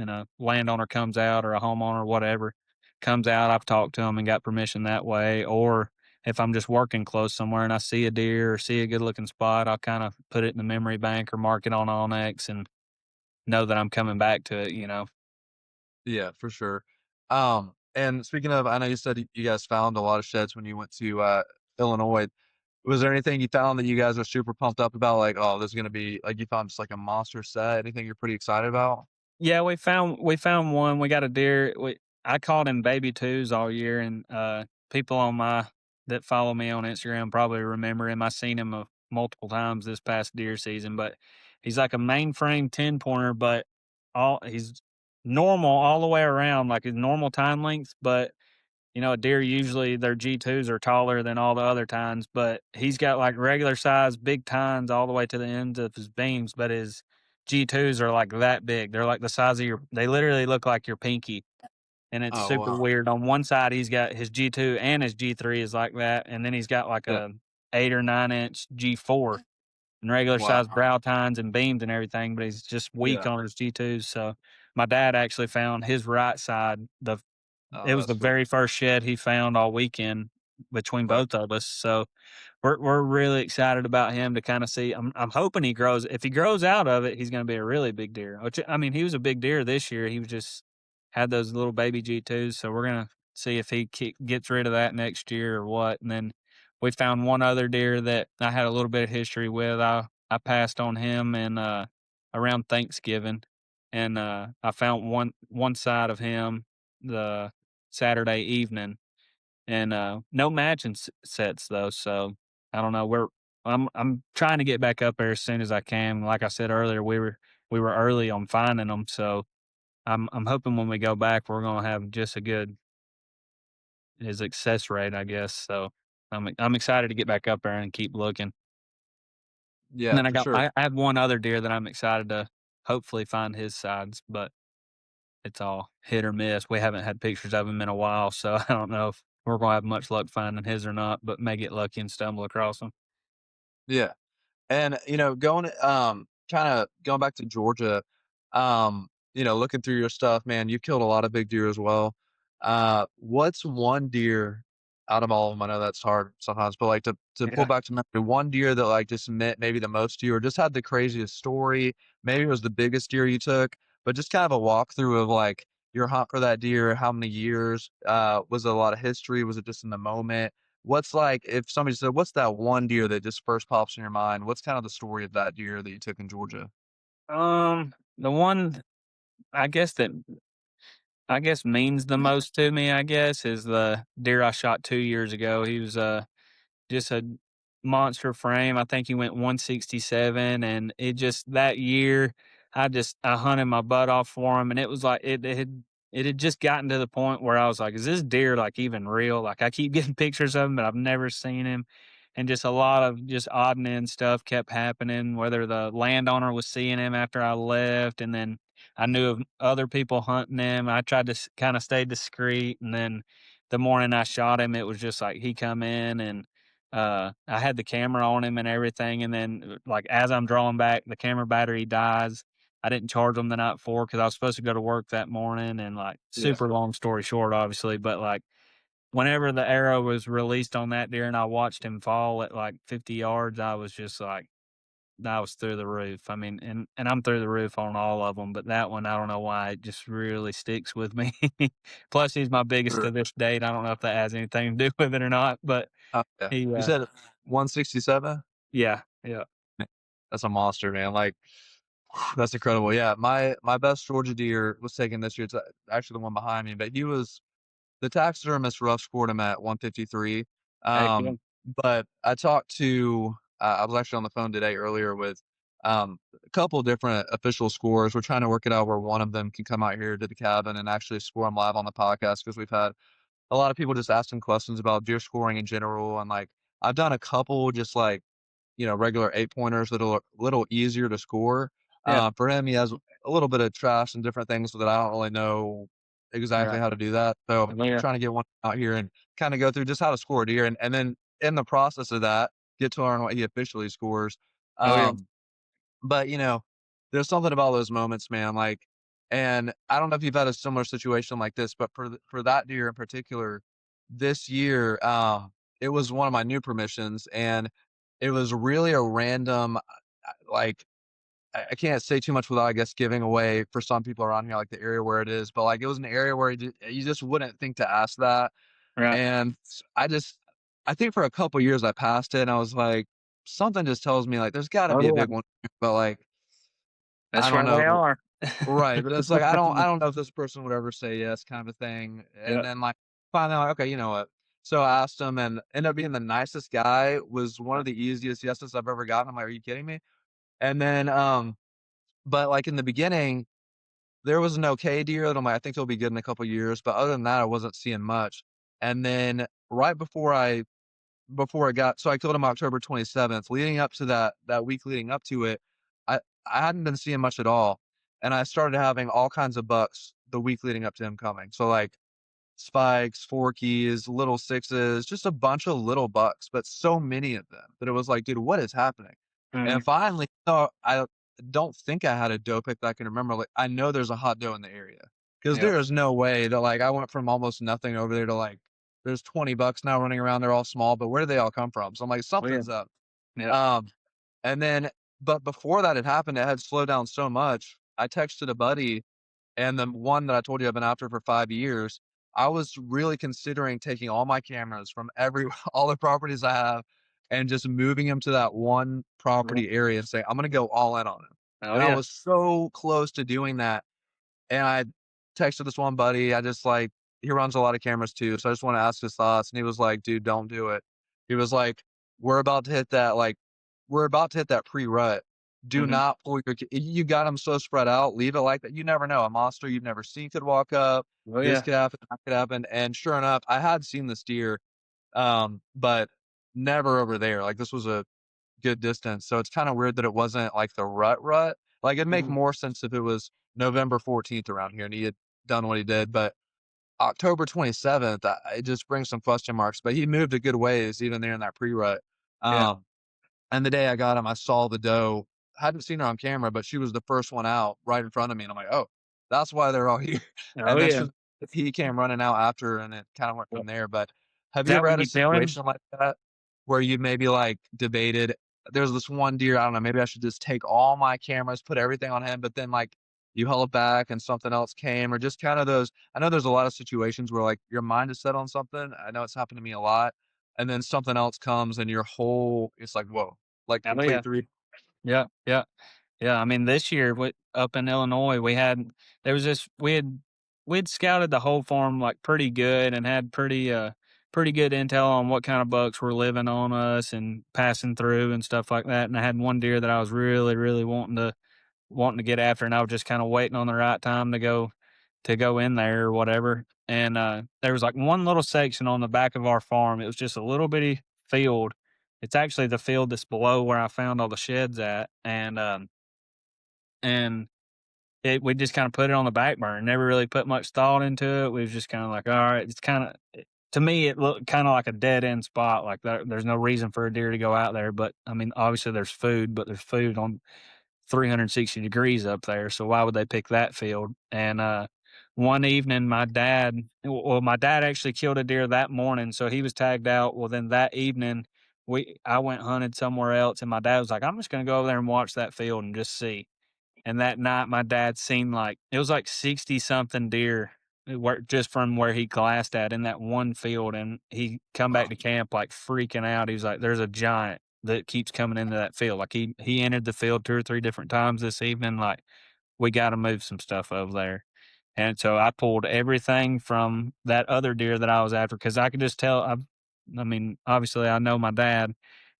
a landowner comes out or a homeowner, whatever, comes out, I've talked to them and got permission that way, or if I'm just working close somewhere and I see a deer or see a good looking spot, I'll kind of put it in the memory bank or mark it on Onyx and know that I'm coming back to it, you know? Yeah, for sure. And speaking of, I know you said you guys found a lot of sheds when you went to Illinois. Was there anything you found that you guys are super pumped up about? Like, oh, this is gonna be like you found just like a monster set. Anything you're pretty excited about? Yeah, we found one. We got a deer. I called him baby twos all year, and people on my that follow me on Instagram probably remember him. I seen him multiple times this past deer season, but he's like a mainframe 10 pointer, but all he's normal all the way around, like his normal time length, but you know, a deer usually their G2s are taller than all the other tines, but he's got like regular size big tines all the way to the ends of his beams, but his G2s are like that big. They're like the size of they literally look like your pinky. And it's Oh super wow. weird. On one side, he's got his G2 and his G3 is like that. And then he's got like Yeah. a 8 or 9 inch G4 and regular Wow. size brow tines and beams and everything, but he's just weak Yeah. on his G2s. So my dad actually found his right side, Oh, it was that's the sweet. very first shed he found all weekend between Right. both of us, so we're really excited about him to kinda see. I'm hoping he grows if he grows out of it, he's gonna be a really big deer, which I mean, he was a big deer this year, he was just had those little baby G2s, so we're gonna see if he gets rid of that next year or what, and then we found one other deer that I had a little bit of history with. I passed on him in, around Thanksgiving, and, I found one side of him the Saturday evening, and, no matching sets though, so I don't know, I'm trying to get back up there as soon as I can. Like I said earlier, we were early on finding them, so I'm hoping when we go back, we're gonna have just a good success rate, I guess, so I'm excited to get back up there and keep looking. And Yeah, then for sure. I have one other deer that I'm excited to hopefully find his sides, but it's all hit or miss. We haven't had pictures of him in a while, so I don't know if we're gonna have much luck finding his or not, but may get lucky and stumble across him. Yeah. And, going kinda going back to Georgia, looking through your stuff, man, you killed a lot of big deer as well. What's one deer out of all of them? I know that's hard sometimes, but, like, to pull Yeah. back to memory, one deer that, like, just meant maybe the most to you or just had the craziest story, maybe it was the biggest deer you took, but just kind of a walkthrough of, like, your hunt for that deer, how many years, was it a lot of history, was it just in the moment? What's like if somebody said, "What's that one deer that just first pops in your mind?" What's kind of the story of that deer that you took in Georgia? The one I guess that means the most to me, I guess, is the deer I shot 2 years ago. He was, just a monster frame. I think he went 167, and it just that year, I hunted my butt off for him, and it was like it had just gotten to the point where I was like, "Is this deer, like, even real?" Like, I keep getting pictures of him, but I've never seen him, and just a lot of just odd and end stuff kept happening, whether the landowner was seeing him after I left, and then I knew of other people hunting him. I tried to kinda stay discreet, and then the morning I shot him, it was just like he come in and I had the camera on him and everything, and then, like, as I'm drawing back, the camera battery dies. I didn't charge him the night before because I was supposed to go to work that morning and, like, Yeah. super long story short, obviously, but, like, whenever the arrow was released on that deer and I watched him fall at, like, 50 yards, I was just like I was through the roof. I mean, and I'm through the roof on all of them, but that one, I don't know why it just really sticks with me. Plus, he's my biggest Sure. to this date. I don't know if that has anything to do with it or not, but Oh, yeah. he, You said 167? yeah, yeah. That's a monster, man, like, that's incredible, yeah, my best Georgia deer was taken this year, it's, actually the one behind me, but he was the taxidermist rough scored him at 153, Heck yeah. but I talked to I was actually on the phone today earlier with, a couple different official scores. We're trying to work it out where one of them can come out here to the cabin and actually score them live on the podcast because 'cause we've had a lot of people just asking questions about deer scoring in general, and, like, I've done a couple just, like, regular 8 pointers that are a little easier to score. Yeah. For him, he has a little bit of trash and different things that I don't really know exactly Right. how to do that. So I'm Oh, yeah. trying to get one out here and kind of go through just how to score a deer, and then in the process of that, get to learn what he officially scores. Oh, yeah. Um, but, there's something about those moments, man, like and I don't know if you've had a similar situation like this, but for that deer in particular, this year, it was one of my new permissions, and it was really a random, like, I can't say too much without, I guess, giving away for some people around here, like, the area where it is, but, like, it was an area where you just wouldn't think to ask that, Right. and I think for a couple years I passed it, and I was like, something just tells me, like, there's gotta Oh, be a yeah. big one, but, like, I That's don't where they know. are. Right, but it's like, I don't know if this person would ever say yes kind of thing, and Yeah. then, like, finally, like, "Okay, you know what?" So I asked him and ended up being the nicest guy, was one of the easiest yeses I've ever gotten. I'm like, "Are you kidding me?" And then, but, like, in the beginning, there was an okay deer that I'm like, "I think he'll be good in a couple years," but other than that, I wasn't seeing much. And then right before I got so I killed him October 27th. Leading up to that week leading up to it, I I hadn't been seeing much at all, and I started having all kinds of bucks the week leading up to him coming. So, like, spikes, forkies, little sixes, just a bunch of little bucks, but so many of them that it was like, "Dude, what is happening?" And Mhm. finally, no, I don't think I had a doe pick that I can remember, like, I know there's a hot doe in the area because Yep. there is no way that, like, I went from almost nothing over there to, like, there's 20 bucks now running around, they're all small, but where do they all come from? So I'm like, Oh, yeah. "Something's up." Yep. Um, and then but before that had happened, it had slowed down so much, I texted a buddy, and the one that I told you I've been after for 5 years, I was really considering taking all my cameras from every all the properties I have and just moving them to that one Yeah. property area and saying, "I'm gonna go all in on it." Oh, And I yeah. was so close to doing that, and I texted this one buddy, I just, like he runs a lot of cameras too, so I just wanna ask his thoughts, and he was like, "Dude, don't do it." He was like, "We're about to hit that, like we're about to hit that pre-rut. Do Mhm. not pull your you got them so spread out, leave it like that. You never know, a monster you've never seen could walk up, Oh, this yeah. could happen, that could happen." And sure enough, I had seen this deer, but never over there, like, this was a good distance, so it's kinda weird that it wasn't, like, the rut. Like, it'd make Mhm. more sense if it was November 14th around here and he had done what he did, but October 27th, it just brings some question marks, but he moved a good ways even there in that pre-rut. Yeah. Um, and the day I got him, I saw the doe. Hadn't seen her on camera, but she was the first one out right in front of me, and I'm like, "Oh, that's why they're all here." Oh, And then yeah. he came running out after her, and it kinda went Yep. from there, but have Is you that ever when had a you tell him? situation like that where you maybe, like, debated, "There's this one deer, I don't know, maybe I should just take all my cameras, put everything on him," but then, like, you held back and something else came, or just kinda those I know there's a lot of situations where, like, your mind is set on something. I know it's happened to me a lot, and then something else comes and your whole it's like, "Whoa." Like, Oh, yeah. complete 3 Yeah. Yeah. Yeah, I mean, this year up in Illinois, there was this we'd scouted the whole farm like pretty good and had pretty good intel on what kind of bucks were living on us and passing through and stuff like that. And I had one deer that I was really wanting to get after, and I was just kind of waiting on the right time to go in there or whatever. And there was like one little section on the back of our farm. It was just a little bitty field. It's actually the field that's below where I found all the sheds at, and we just kinda put it on the back burner, never really put much thought into it. We was just kinda like, "Alright," it's kinda to me, it looked kinda like a dead end spot, like, there's no reason for a deer to go out there, but, I mean, obviously, there's food, but there's food on 360 degrees up there, so why would they pick that field? And, one evening, my dad actually killed a deer that morning, so he was tagged out. Well, then that evening, I went hunted somewhere else, and my dad was like, "I'm just gonna go over there and watch that field and just see." And that night, my dad seen like it was like 60 something deer just from where he glassed at in that one field. And he come back to camp like freaking out. He was like, "There's a giant that keeps coming into that field." Like he entered the field 2 or 3 different times this evening. Like, we got to move some stuff over there. And so I pulled everything from that other deer that I was after because I could just tell. I mean, obviously, I know my dad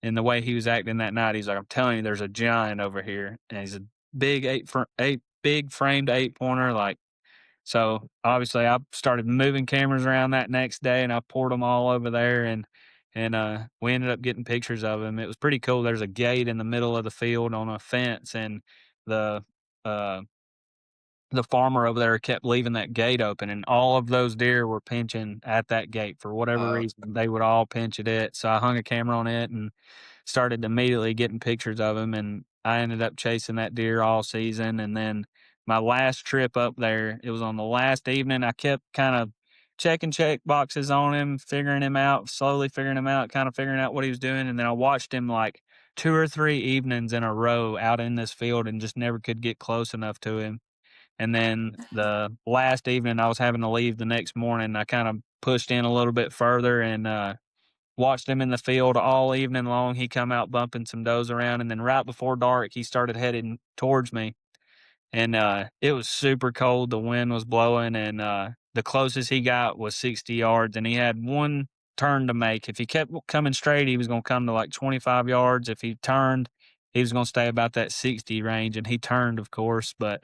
and the way he was acting that night. He's like, "I'm telling you, there's a giant over here," and he's a big framed 8 pointer. Like, so obviously, I started moving cameras around that next day, and I poured them all over there, and, we ended up getting pictures of him. It was pretty cool. There's a gate in the middle of the field on a fence, and the, uh the farmer over there kept leaving that gate open, and all of those deer were pinching at that gate for whatever Uh, reason. They would all pinch at it. So I hung a camera on it and started immediately getting pictures of him. And I ended up chasing that deer all season. And then my last trip up there, it was on the last evening. I kept kind of checking check boxes on him, figuring him out, slowly figuring him out, kind of figuring out what he was doing. And then I watched him like 2 or 3 evenings in a row out in this field and just never could get close enough to him. And then the last evening I was having to leave the next morning, I kind of pushed in a little bit further and, watched him in the field all evening long. He come out bumping some does around, and then right before dark, he started heading towards me, and, it was super cold. The wind was blowing, and, the closest he got was 60 yards, and he had one turn to make. If he kept coming straight, he was gonna come to, like, 25 yards. If he turned, he was gonna stay about that 60 range, and he turned, of course, but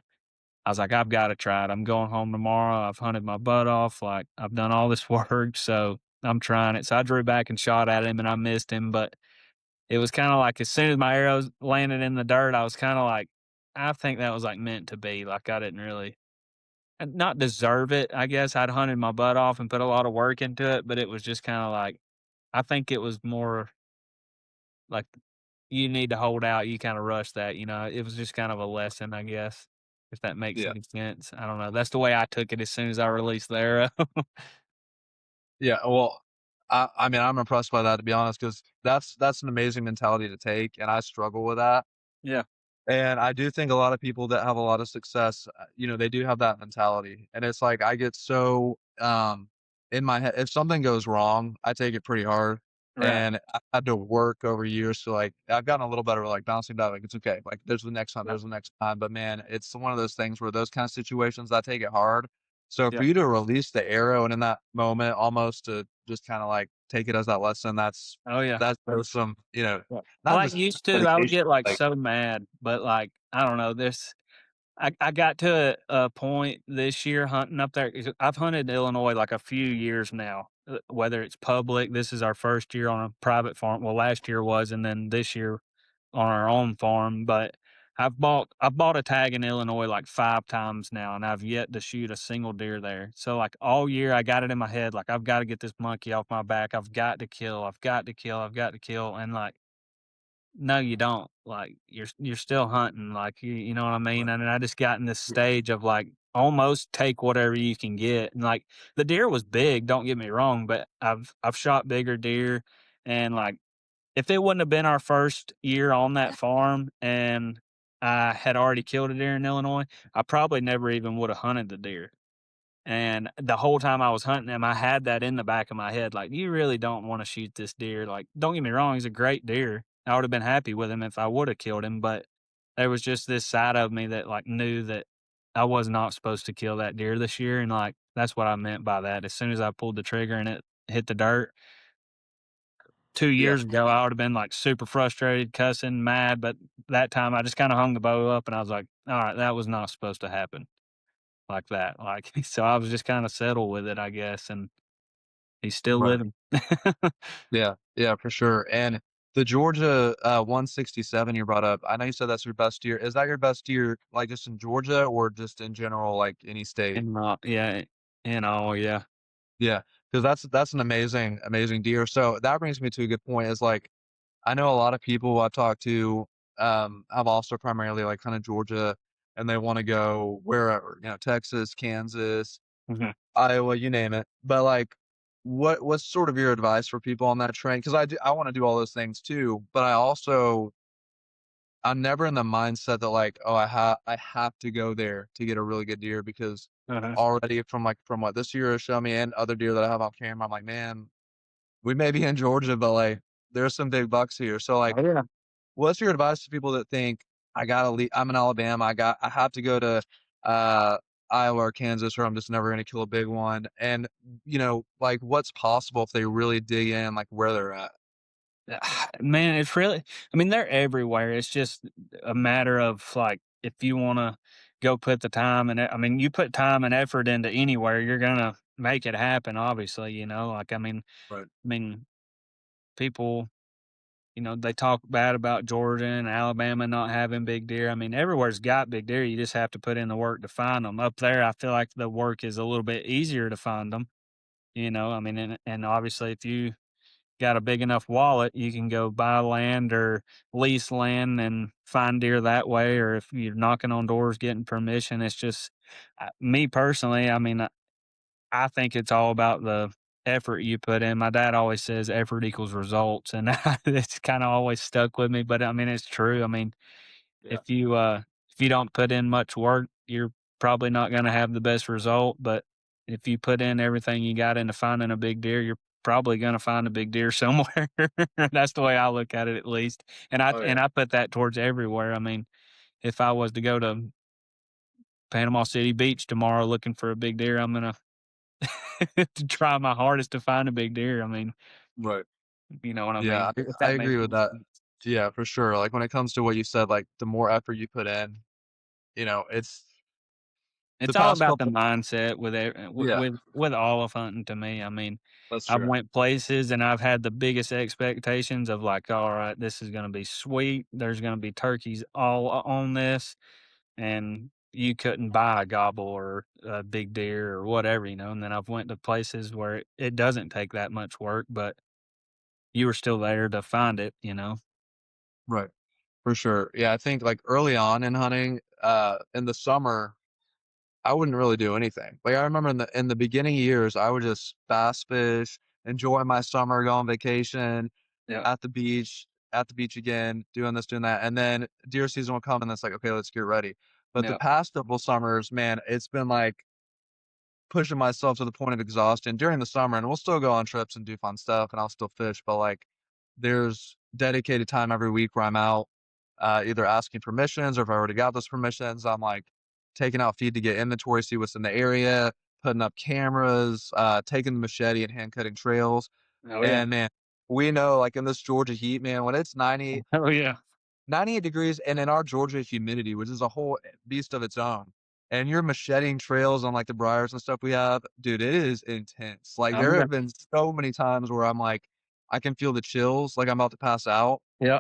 I was like, "I've gotta try it. I'm going home tomorrow. I've hunted my butt off, like, I've done all this work, so I'm trying it." So I drew back and shot at him, and I missed him, but it was kinda like as soon as my arrows landed in the dirt, I was kinda like, I think that was, like, meant to be, like, I didn't really not deserve it, I guess. I'd hunted my butt off and put a lot of work into it, but it was just kinda like I think it was more like, you need to hold out, you kinda rush that, It was just kind of a lesson, I guess, if that makes yeah. any sense. I don't know. That's the way I took it as soon as I released the arrow. Yeah, well, I mean, I'm impressed by that, to be honest, because that's an amazing mentality to take, and I struggle with that. Yeah, And I do think a lot of people that have a lot of success, they do have that mentality. And it's like I get so in my head if something goes wrong, I take it pretty hard. right. And I had to work over years to like I've gotten a little better at like bouncing back, like it's okay. Like there's the next time, Yeah, there's the next time. But man, it's one of those things where those kind of situations I take it hard. So for yeah. you to release the arrow and in that moment almost to just kind of like take it as that lesson, Oh, yeah. that's shows some, Yeah. I not like just used to, I would dedication, get, like, like so mad, but, like, I don't know, I got to a point this year hunting up there 'cause I've hunted Illinois, like, a few years now, whether it's public. This is our 1st year on a private farm. Well, last year was, and then this year on our own farm, but I've bought a tag in Illinois, like, 5 times now, and I've yet to shoot a single deer there. So, like, all year, I got it in my head, like, "I've gotta get this monkey off my back. I've got to kill. I've got to kill. I've got to kill," and, like, no, you don't. Like, you're still hunting, like, you know what I mean? And I just got in this stage of, like, almost take whatever you can get, and, like, the deer was big, don't get me wrong, but I've shot bigger deer, and, like, if it wouldn't have been our 1st year on that farm and I had already killed a deer in Illinois, I probably never even woulda hunted the deer. And the whole time I was hunting him, I had that in the back of my head, like, "You really don't wanna shoot this deer." Like, don't get me wrong, he's a great deer. I would've been happy with him if I woulda killed him, but there was just this side of me that, like, knew that I was not supposed to kill that deer this year, and, like, that's what I meant by that. As soon as I pulled the trigger and it hit the dirt 2 yeah, years ago, I would've been, like, super frustrated, cussing, mad, but that time I just kinda hung the bow up and I was like, "Alright, that was not supposed to happen." Like that, like, so I was just kinda settled with it, I guess, and he's still right. living. Yeah, yeah, for sure, and the Georgia, 167 you brought up, I know you said that's your best deer. Is that your best deer, like, just in Georgia or just in general, like, any state? And, yeah, yeah. Yeah, because that's an amazing amazing deer. So, that brings me to a good point is, like, I know a lot of people I talk to, have also primarily, like, kinda Georgia, and they wanna go wherever, Texas, Kansas, Mhm, Iowa, you name it. But, like, what's sort of your advice for people on that train? Because I wanna do all those things too, but I'm never in the mindset that, like, "Oh, I have to go there to get a really good deer," because uh-huh. already from what this year has shown me and other deer that I have on camera, I'm like, "Man, we may be in Georgia, but, like, there's some big bucks here." So, like, Oh, yeah. what's your advice to people that think, I'm in Alabama, I have to go to, uh, Iowa or Kansas or I'm just never gonna kill a big one, and, like, what's possible if they really dig in, like, where they're at? Man, it's really I mean, they're everywhere. It's just a matter of, like, if you wanna go put the time and I mean, you put time and effort into anywhere, you're gonna make it happen, obviously, Like, I mean, people, they talk bad about Georgia and Alabama not having big deer. I mean, everywhere's got big deer. You just have to put in the work to find them. Up there, I feel like the work is a little bit easier to find them. I mean, and obviously, if you got a big enough wallet, you can go buy land or lease land and find deer that way. Or if you're knocking on doors, getting permission, it's just me personally. I mean, I think it's all about the effort you put in. My dad always says effort equals results, and it's kind of always stuck with me. But I mean, it's true. I mean, Yeah. if you don't put in much work, you're probably not going to have the best result. But if you put in everything you got into finding a big deer, you're probably going to find a big deer somewhere. That's the way I look at it, at least. And I Oh and yeah. I put that towards everywhere. I mean, if I was to go to Panama City Beach tomorrow looking for a big deer, I'm gonna to try my hardest to find a big deer. I mean, Right. you know what I Yeah, mean? If I that makes agree with any that. sense. Yeah, for sure. Like when it comes to what you said, like the more effort you put in, it's the It's all past about the couple. mindset Yeah, with all of hunting to me. I mean, that's I've true. went places and I've had the biggest expectations of like, all right, this is gonna be sweet. There's gonna be turkeys all on this, and you couldn't buy a gobble or a big deer or whatever, and then I've went to places where it doesn't take that much work, but you were still there to find it. Right. For sure. Yeah, I think like early on in hunting, in the summer, I wouldn't really do anything. Like I remember in the beginning years, I would just bass fish, enjoy my summer, go on vacation, Yeah, at the beach again, doing this, doing that. And then deer season will come and it's like, okay, let's get ready. But the yeah. past couple summers, man, it's been like pushing myself to the point of exhaustion during the summer, and we'll still go on trips and do fun stuff, and I'll still fish, but, like, there's dedicated time every week where I'm out, either asking permissions or if I already got those permissions, I'm, like, taking out feed to get inventory, see what's in the area, putting up cameras, taking the machete and hand cutting trails, Oh, yeah. and, man, we know, like, in this Georgia heat, man, when it's Oh, yeah. 98 degrees and in our Georgia humidity, which is a whole beast of its own. And you're macheting trails on like the briars and stuff we have, dude, it is intense. Like Oh, there yeah. have been so many times where I'm like, I can feel the chills, like I'm about to pass out. Yeah.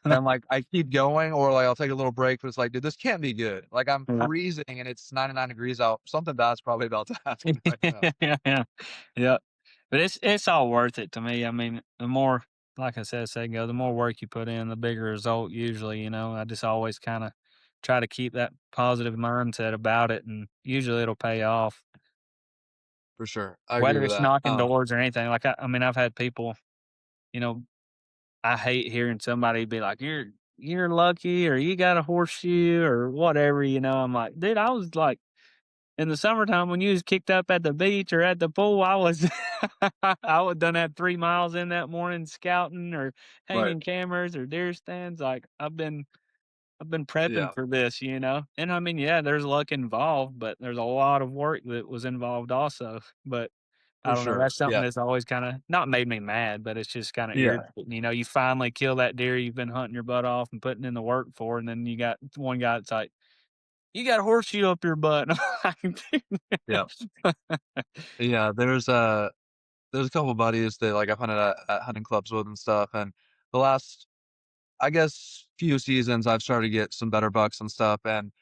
And like I keep going, or like I'll take a little break, but it's like, dude, this can't be good. Like I'm Yeah. freezing and it's 99 degrees out. Something bad's probably about to happen right now. Yeah, yeah. Yeah. But it's all worth it to me. I mean, the more like I said a second ago, the more work you put in, the bigger result usually. I just always kinda try to keep that positive mindset about it, and usually it'll pay off. For sure. I agree Whether with it's that. knocking doors or anything, like, I mean, I've had people, you know, I hate hearing somebody be like, "You're lucky," or "You got a horseshoe," or whatever. I'm like, "Dude, I was, like, in the summertime when you was kicked up at the beach or at the pool, I was I would done had 3 miles in that morning scouting or Right. hanging cameras or deer stands, like, I've been prepping Yeah, for this. And I mean, yeah, there's luck involved, but there's a lot of work that was involved also, but I for don't know, sure. that's something Yeah. that's always kinda not made me mad, but it's just kinda Yeah. irritating. You finally kill that deer you've been hunting your butt off and putting in the work for, and then you got one guy that's like, "You got a horseshoe up your butt." And I'm Yeah. like, Yeah. There's a couple buddies that, like, I've hunted at hunting clubs with and stuff, and the last, I guess, few seasons, I've started to get some better bucks and stuff, and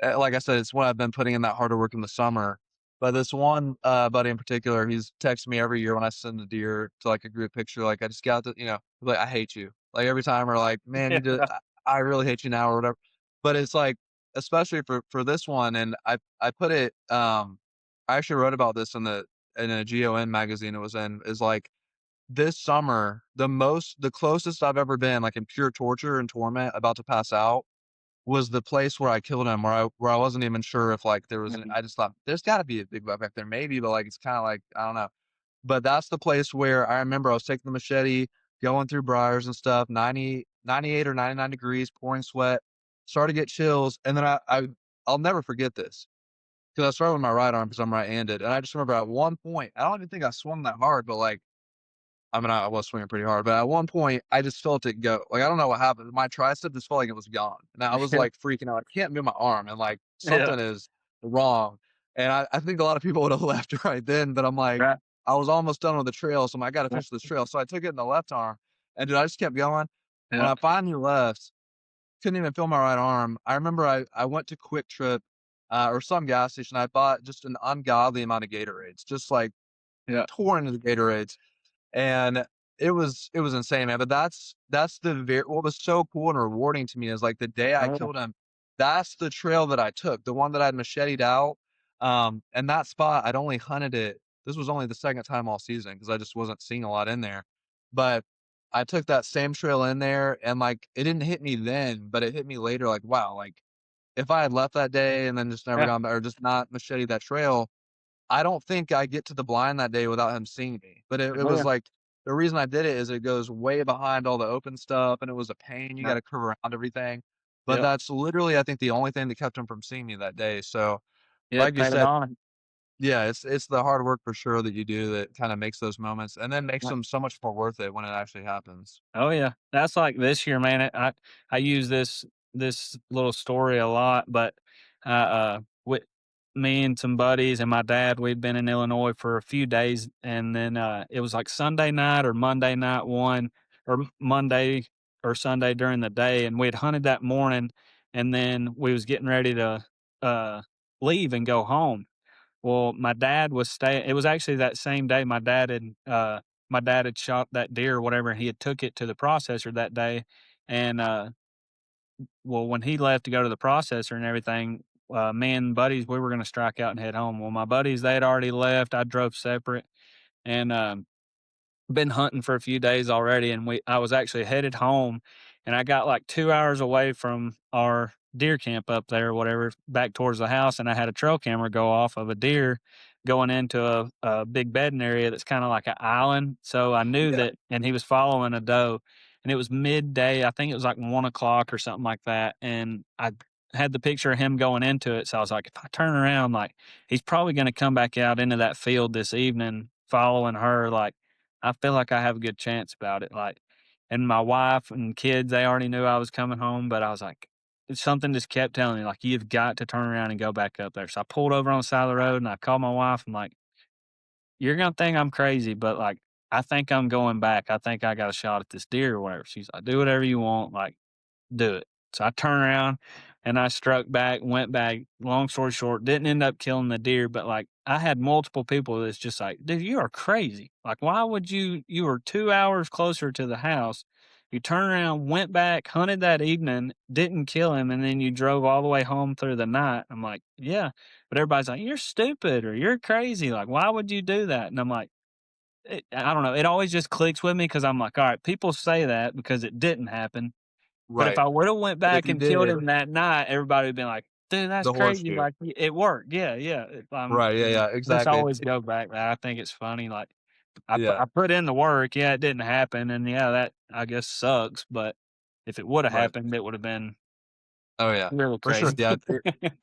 like I said, it's when I've been putting in that harder work in the summer. But this one, buddy in particular, he's texting me every year when I send a deer to, like, a group picture, like, "I just got the," like, "I hate you." Like, every time we're like, "Man, yeah, I really hate you now," or whatever. But it's like, especially for this one, and I put it, I actually wrote about this in a GON magazine it was in, is like, this summer, the closest I've ever been, like, in pure torture and torment, about to pass out, was the place where I killed him, where I wasn't even sure if, like, there was an mhm, I just thought, "There's gotta be a big buck back there, maybe," but, like, it's kinda like, I don't know. But that's the place where I remember I was taking the machete, going through briars and stuff, 98 or 99 degrees, pouring sweat, started to get chills, and then I'll never forget this, 'cause I started with my right arm because 'cause I'm right-handed, and I just remember at one point, I don't even think I swung that hard, but, like, I mean, I was swinging pretty hard, but at one point, I just felt it go. Like, I don't know what happened. My tricep just felt like it was gone. And I was, like, freaking out. I can't move my arm, and, like, yeah, something is wrong. And I think a lot of people would have left right then, but I'm like, right. I was almost done with the trail, so I gotta Yeah, finish this trail. So I took it in the left arm, and dude, I just kept going. When yeah, I finally left, couldn't even feel my right arm. I remember I went to Quick Trip, or some gas station. I bought just an ungodly amount of Gatorades, just like yeah. tore into the Gatorades. And it was insane, man, but that's the what was so cool and rewarding to me is, like, the day I Oh, yeah. killed him, that's the trail that I took, the one that I'd macheted out, and that spot, I'd only hunted it this was only the 2nd time all season because I just wasn't seeing a lot in there, but I took that same trail in there, and, like, it didn't hit me then, but it hit me later, like, wow, like, if I had left that day and then just never Yeah. gone back or just not macheted that trail, I don't think I get to the blind that day without him seeing me, but it Oh, was yeah. like the reason I did it is it goes way behind all the open stuff, and it was a pain, you Yeah. gotta curve around everything, but Yep. that's literally, I think, the only thing that kept him from seeing me that day, so, Yep, like you paid it said, on. yeah, it's the hard work for sure that you do that kinda makes those moments and then makes Right. them so much more worth it when it actually happens. Oh, yeah. That's like this year, man, I use this little story a lot, but, with me and some buddies and my dad, we'd been in Illinois for a few days, and then, it was like Sunday night or Monday night one, or Monday or Sunday during the day, and we'd hunted that morning, and then we was getting ready to, uh, leave and go home. Well, my dad was staying. It was actually that same day my dad had shot that deer or whatever, and he had took it to the processor that day, and, well, when he left to go to the processor and everything, me and buddies, we were gonna strike out and head home. Well, my buddies, they had already left, I drove separate, and, been hunting for a few days already, and we I was actually headed home, and I got like 2 hours away from our deer camp up there or whatever, back towards the house, and I had a trail camera go off of a deer going into a big bedding area that's kinda like an island, so I knew Yeah, that, and he was following a doe, and it was midday, I think it was like 1 o'clock or something like that, and I had the picture of him going into it, so I was like, "If I turn around, like, he's probably gonna come back out into that field this evening following her, like, I feel like I have a good chance about it, like, and my wife and kids, they already knew I was coming home, but I was like, something just kept telling me, like, "You've got to turn around and go back up there." So I pulled over on the side of the road and I called my wife. I'm like, "You're gonna think I'm crazy, but, like, I think I'm going back. I think I got a shot at this deer or whatever." She's like, "Do whatever you want, like, do it." So I turned around and I struck back, went back. Long story short, didn't end up killing the deer, but like I had multiple people that's just like, dude, you are crazy. Like, why would you were 2 hours closer to the house. You turned around, went back, hunted that evening, didn't kill him, and then you drove all the way home through the night. I'm like, yeah. But everybody's like, you're stupid or you're crazy. Like, why would you do that? And I'm like, I don't know. It always just clicks with me because I'm like, all right, people say that because it didn't happen, but if right, I woulda went but if back you and killed did, him that night, everybody would been like, "Dude, that's the crazy, horseshoe. like, it worked." Yeah, yeah, Right, yeah, yeah, just exactly, always go back, man, I think it's funny, like, yeah, I put in the work, yeah, it didn't happen, and yeah, that, I guess, sucks, but if it woulda right. happened, it would've been Oh, yeah. really For sure, crazy. yeah,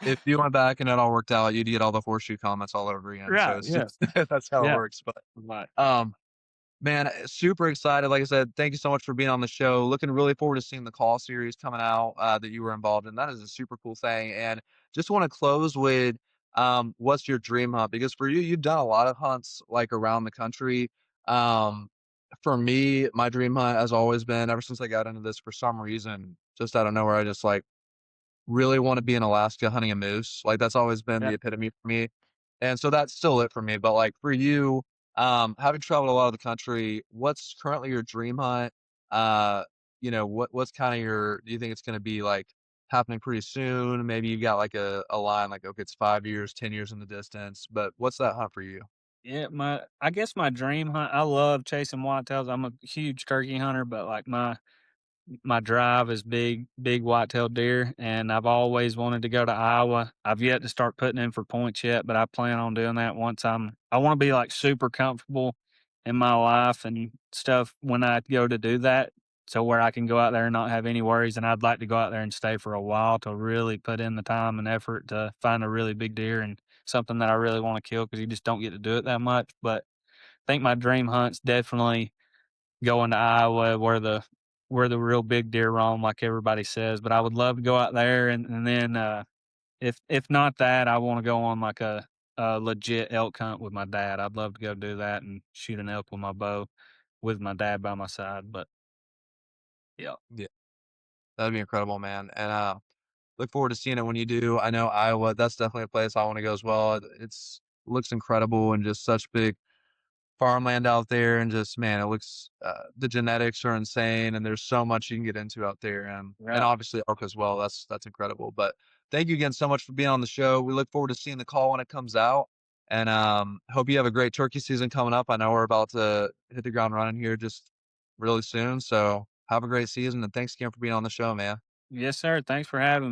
if you went back and it all worked out, you'd get all the horseshoe comments all over again, so Right, it's yeah, just that's how it yeah, works, but, right, um, man, super excited, like I said, thank you so much for being on the show, looking really forward to seeing the call series coming out, that you were involved in, that is a super cool thing, and just wanna close with, what's your dream hunt? Because for you, you've done a lot of hunts, like, around the country, um, for me, my dream hunt has always been ever since I got into this for some reason, just out of nowhere, I just, like, really wanna be in Alaska hunting a moose, like, that's always been yeah. the epitome for me, and so that's still it for me, but, like, for you, having traveled a lot of the country, what's currently your dream hunt? Uh, what's kinda your do you think it's gonna be, like, happening pretty soon? Maybe you got, like, a line, like, okay, it's 5 years, 10 years in the distance, but what's that hunt for you? Yeah, I guess my dream hunt, I love chasing whitetails, I'm a huge turkey hunter, but, like, my drive is big white-tailed deer, and I've always wanted to go to Iowa. I've yet to start putting in for points yet, but I plan on doing that once I wanna be, like, super comfortable in my life and stuff when I go to do that, so where I can go out there and not have any worries, and I'd like to go out there and stay for a while to really put in the time and effort to find a really big deer and something that I really wanna kill because you just don't get to do it that much, but I think my dream hunt's definitely going to Iowa where the real big deer roam, like everybody says. But I would love to go out there, and then if not that, I want to go on like a legit elk hunt with my dad. I'd love to go do that and shoot an elk with my bow with my dad by my side. But yeah, Yeah, that'd be incredible, man. And look forward to seeing it when you do. I know Iowa, that's definitely a place I want to go as well. It's looks incredible and just such big farmland out there, and just man, it looks the genetics are insane, and there's so much you can get into out there, and yeah. obviously elk as well. That's incredible. But thank you again so much for being on the show. We look forward to seeing the call when it comes out, and hope you have a great turkey season coming up. I know we're about to hit the ground running here just really soon, so have a great season, and thanks again for being on the show, man. Yes, sir. Thanks for having me.